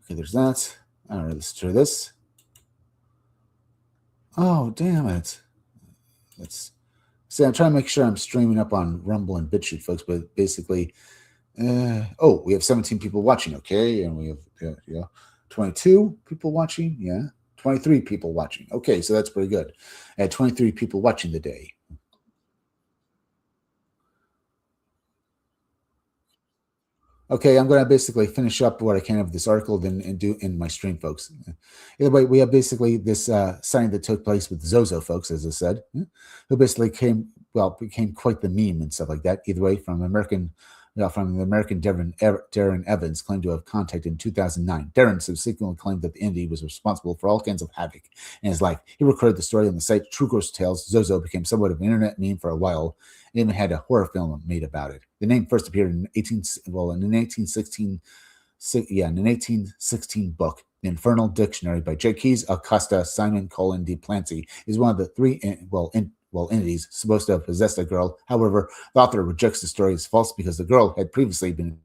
Okay, there's that. All right, let's try this. Oh, damn it. Let's see. I'm trying to make sure I'm streaming up on Rumble and BitChute, folks, but basically, we have 17 people watching, okay, and we have 22 people watching, 23 people watching. Okay, so that's pretty good. I had 23 people watching the day. Okay, I'm going to basically finish up what I can of this article then and do in my stream, folks. Either way, we have basically this sighting that took place with Zozo, folks, as I said, who basically became quite the meme and stuff like that. Either way, from the American Darren Evans claimed to have contacted in 2009. Darren subsequently claimed that the entity was responsible for all kinds of havoc in his life. He recorded the story on the site True Ghost Tales. Zozo became somewhat of an internet meme for a while, and even had a horror film made about it. The name first appeared in an 1816 book. The Infernal Dictionary by J. Keys, Acosta, Simon Colin de Plancy is one of the three entities supposed to have possessed a girl. However, the author rejects the story as false because the girl had previously been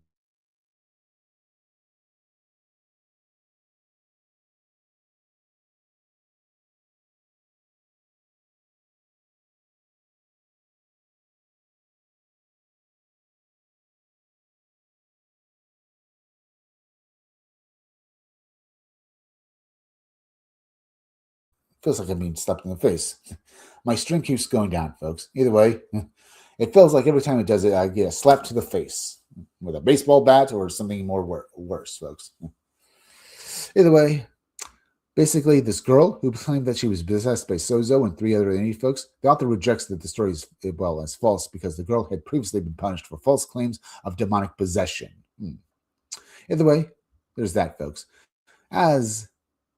feels like I'm being slapped in the face. My string keeps going down, folks. Either way, it feels like every time it does it, I get a slap to the face with a baseball bat or something more worse, folks. Either way, basically, this girl who claimed that she was possessed by Sozo and three other entity folks, the author rejects that the story is as false because the girl had previously been punished for false claims of demonic possession. Either way, there's that, folks. As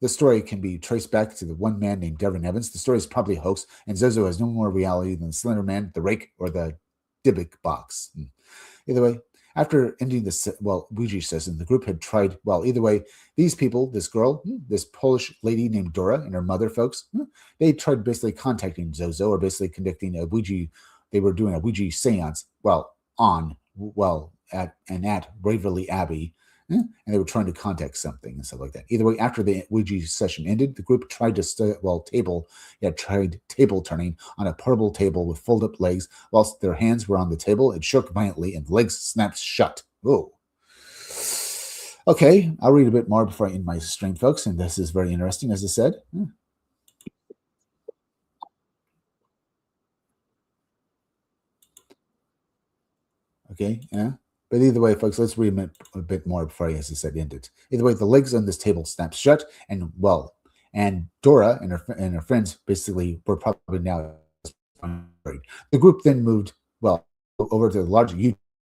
the story can be traced back to the one man named Devin Evans, the story is probably a hoax, and Zozo has no more reality than the Slender Man, the Rake, or the Dybbuk box. Either way, after ending this Ouija session, the group had tried. Either way, these people, this girl, this Polish lady named Dora, and her mother, folks, they tried basically contacting Zozo or basically conducting a Ouija. They were doing a Ouija seance. At Waverley Abbey. And they were trying to contact something and stuff like that. Either way, after the Ouija session ended, the group tried tried table turning on a portable table with fold-up legs. Whilst their hands were on the table, it shook violently and the legs snapped shut. Oh. Okay, I'll read a bit more before I end my stream, folks, and this is very interesting, as I said. Okay, yeah. But either way, folks, let's read a bit more before I, as I said, end it. Either way, the legs on this table snapped shut, and Dora and her friends basically were probably now. The group then moved over to the larger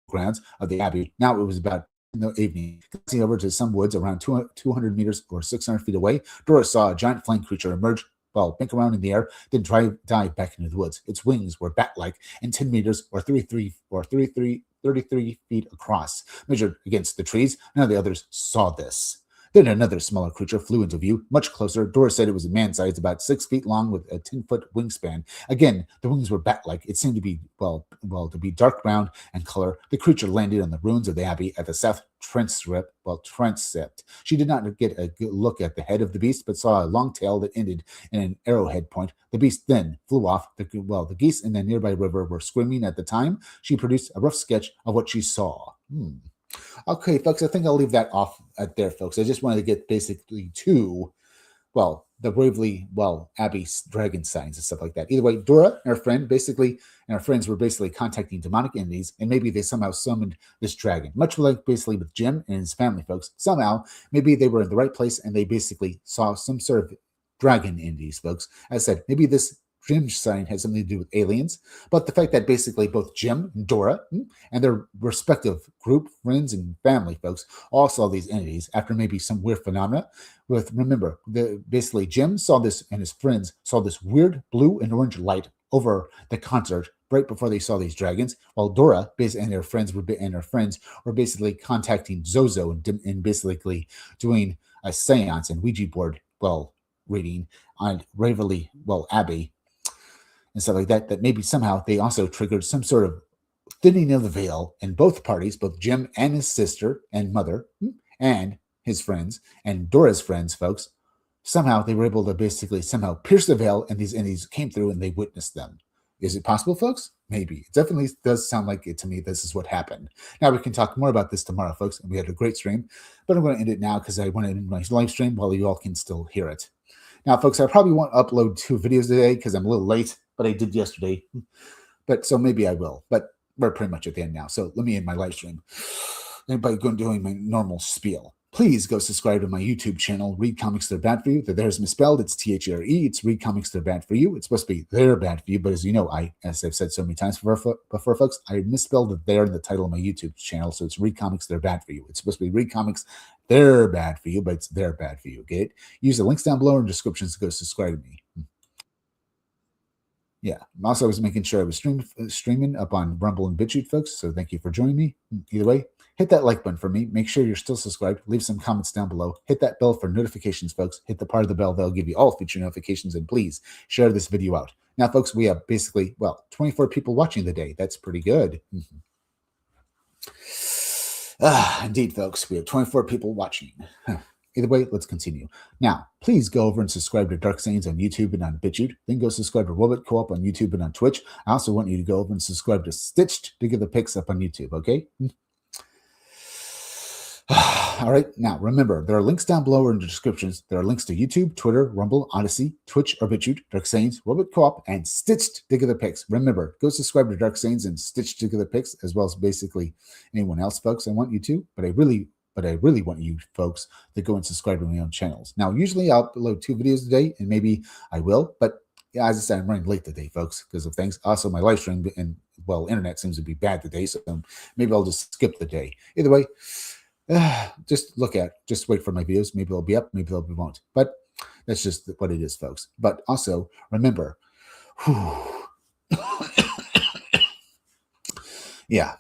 grounds of the Abbey. Now it was about in the evening, crossing over to some woods around 200 meters or 600 feet away. Dora saw a giant flying creature emerge. Blink around in the air, then dive back into the woods. Its wings were bat-like and 10 meters or 33 feet across, measured against the trees. None of the others saw this. Then another smaller creature flew into view, much closer. Dora said it was a man-sized, about 6 feet long, with a 10-foot wingspan. Again, the wings were bat-like. It seemed to be to be dark brown in color. The creature landed on the ruins of the Abbey at the south transept. She did not get a good look at the head of the beast, but saw a long tail that ended in an arrowhead point. The beast then flew off. The geese in the nearby river were screaming at the time. She produced a rough sketch of what she saw. Okay, folks, I think I'll leave that off at there, folks. I just wanted to get basically to, the Waverley, Abbey dragon signs and stuff like that. Either way, Dora and her friends were basically contacting demonic entities, and maybe they somehow summoned this dragon, much like basically with Jim and his family, folks. Somehow, maybe they were in the right place and they basically saw some sort of dragon entities, folks. As I said, maybe this Jim's sighting had something to do with aliens, but the fact that basically both Jim and Dora and their respective group, friends, and family folks all saw these entities after maybe some weird phenomena. Remember, basically Jim saw this and his friends saw this weird blue and orange light over the concert right before they saw these dragons, while Dora and her friends were basically contacting Zozo and basically doing a seance and Ouija board, reading on Waverley, Abbey, and stuff like that, that maybe somehow they also triggered some sort of thinning of the veil in both parties, both Jim and his sister and mother and his friends and Dora's friends, folks. Somehow they were able to basically somehow pierce the veil and these entities came through and they witnessed them. Is it possible, folks? Maybe. It definitely does sound like it to me. This is what happened. Now, we can talk more about this tomorrow, folks. And we had a great stream, but I'm going to end it now because I want to end my live stream while you all can still hear it. Now, folks, I probably won't upload 2 videos today because I'm a little late, but I did yesterday. But so maybe I will. But we're pretty much at the end now. So let me end my live stream. By doing my normal spiel. Please go subscribe to my YouTube channel, Read Comics They're Bad For You. The there's misspelled. It's THRE. It's Read Comics They're Bad For You. It's supposed to be They're Bad For You, but as you know, as I've said so many times before, folks, I misspelled the there in the title of my YouTube channel, so it's Read Comics They're Bad For You. It's supposed to be Read Comics They're Bad For You, but it's They're Bad For You. Get it? Use the links down below in the descriptions to go subscribe to me. Yeah. Also, I was making sure I was streaming up on Rumble and BitChute, folks. So thank you for joining me. Either way, hit that like button for me. Make sure you're still subscribed. Leave some comments down below. Hit that bell for notifications, folks. Hit the part of the bell that'll give you all future notifications. And please share this video out. Now, folks, we have basically, 24 people watching the day. That's pretty good. Indeed, folks, we have 24 people watching. Either way, let's continue. Now, please go over and subscribe to Dark Sayings on YouTube and on BitChute. Then go subscribe to Robot Co-op on YouTube and on Twitch. I also want you to go over and subscribe to Stitched to get the pics up on YouTube, okay? All right, now remember, there are links down below or in the descriptions. There are links to YouTube, Twitter, Rumble, Odyssey, Twitch or BitChute, Dark Sayings, Robot Co-op, and Stitched to get the pics. Remember, go subscribe to Dark Sayings and Stitched to get the pics, as well as basically anyone else, folks. I want you to, but I really want you folks to go and subscribe to my own channels. Now, usually I'll upload 2 videos a day, and maybe I will, but as I said, I'm running late today, folks, because of things. Also, my live stream and, internet seems to be bad today, so maybe I'll just skip the day. Either way, just wait for my videos. Maybe they'll be up, maybe they won't. But that's just what it is, folks. But also, remember, yeah.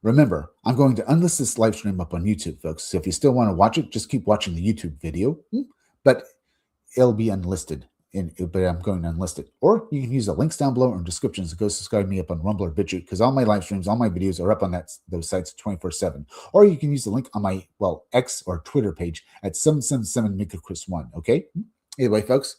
Remember, I'm going to unlist this live stream up on YouTube, folks. So if you still want to watch it, just keep watching the YouTube video. But it'll be unlisted. But I'm going to unlist it. Or you can use the links down below or in descriptions to go subscribe to me up on Rumble or BitChute, because all my live streams, all my videos are up on those sites 24/7. Or you can use the link on my X or Twitter page at 777MikaChris1. Okay. Either way, folks.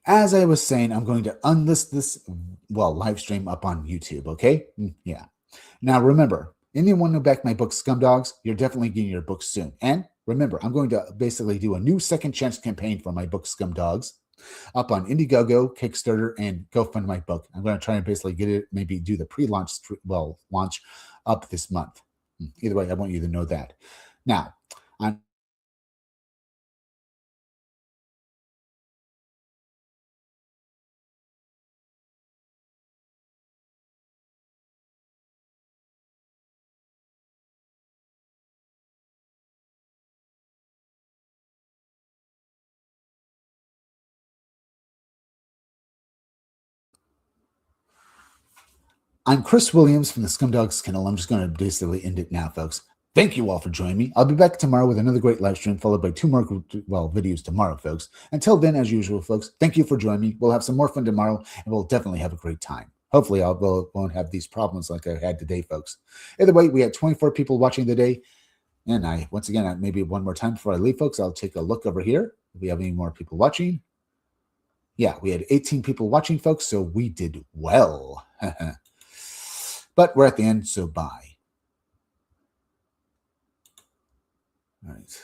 As I was saying, I'm going to unlist this, live stream up on YouTube, okay? Yeah. Now, remember, anyone who backed my book, Scumdogs, you're definitely getting your book soon. And remember, I'm going to basically do a new second chance campaign for my book, Scumdogs, up on Indiegogo, Kickstarter, and GoFund my book. I'm going to try and basically get it, maybe do the pre-launch, launch up this month. Either way, I want you to know that. Now, I'm Chris Williams from the Scumdogs Kennel. I'm just going to basically end it now, folks. Thank you all for joining me. I'll be back tomorrow with another great live stream, followed by 2 more, videos tomorrow, folks. Until then, as usual, folks, thank you for joining me. We'll have some more fun tomorrow, and we'll definitely have a great time. Hopefully, I won't have these problems like I had today, folks. Either way, we had 24 people watching today. And once again, maybe one more time before I leave, folks, I'll take a look over here. If we have any more people watching. Yeah, we had 18 people watching, folks, so we did well. But we're at the end, so bye. All right.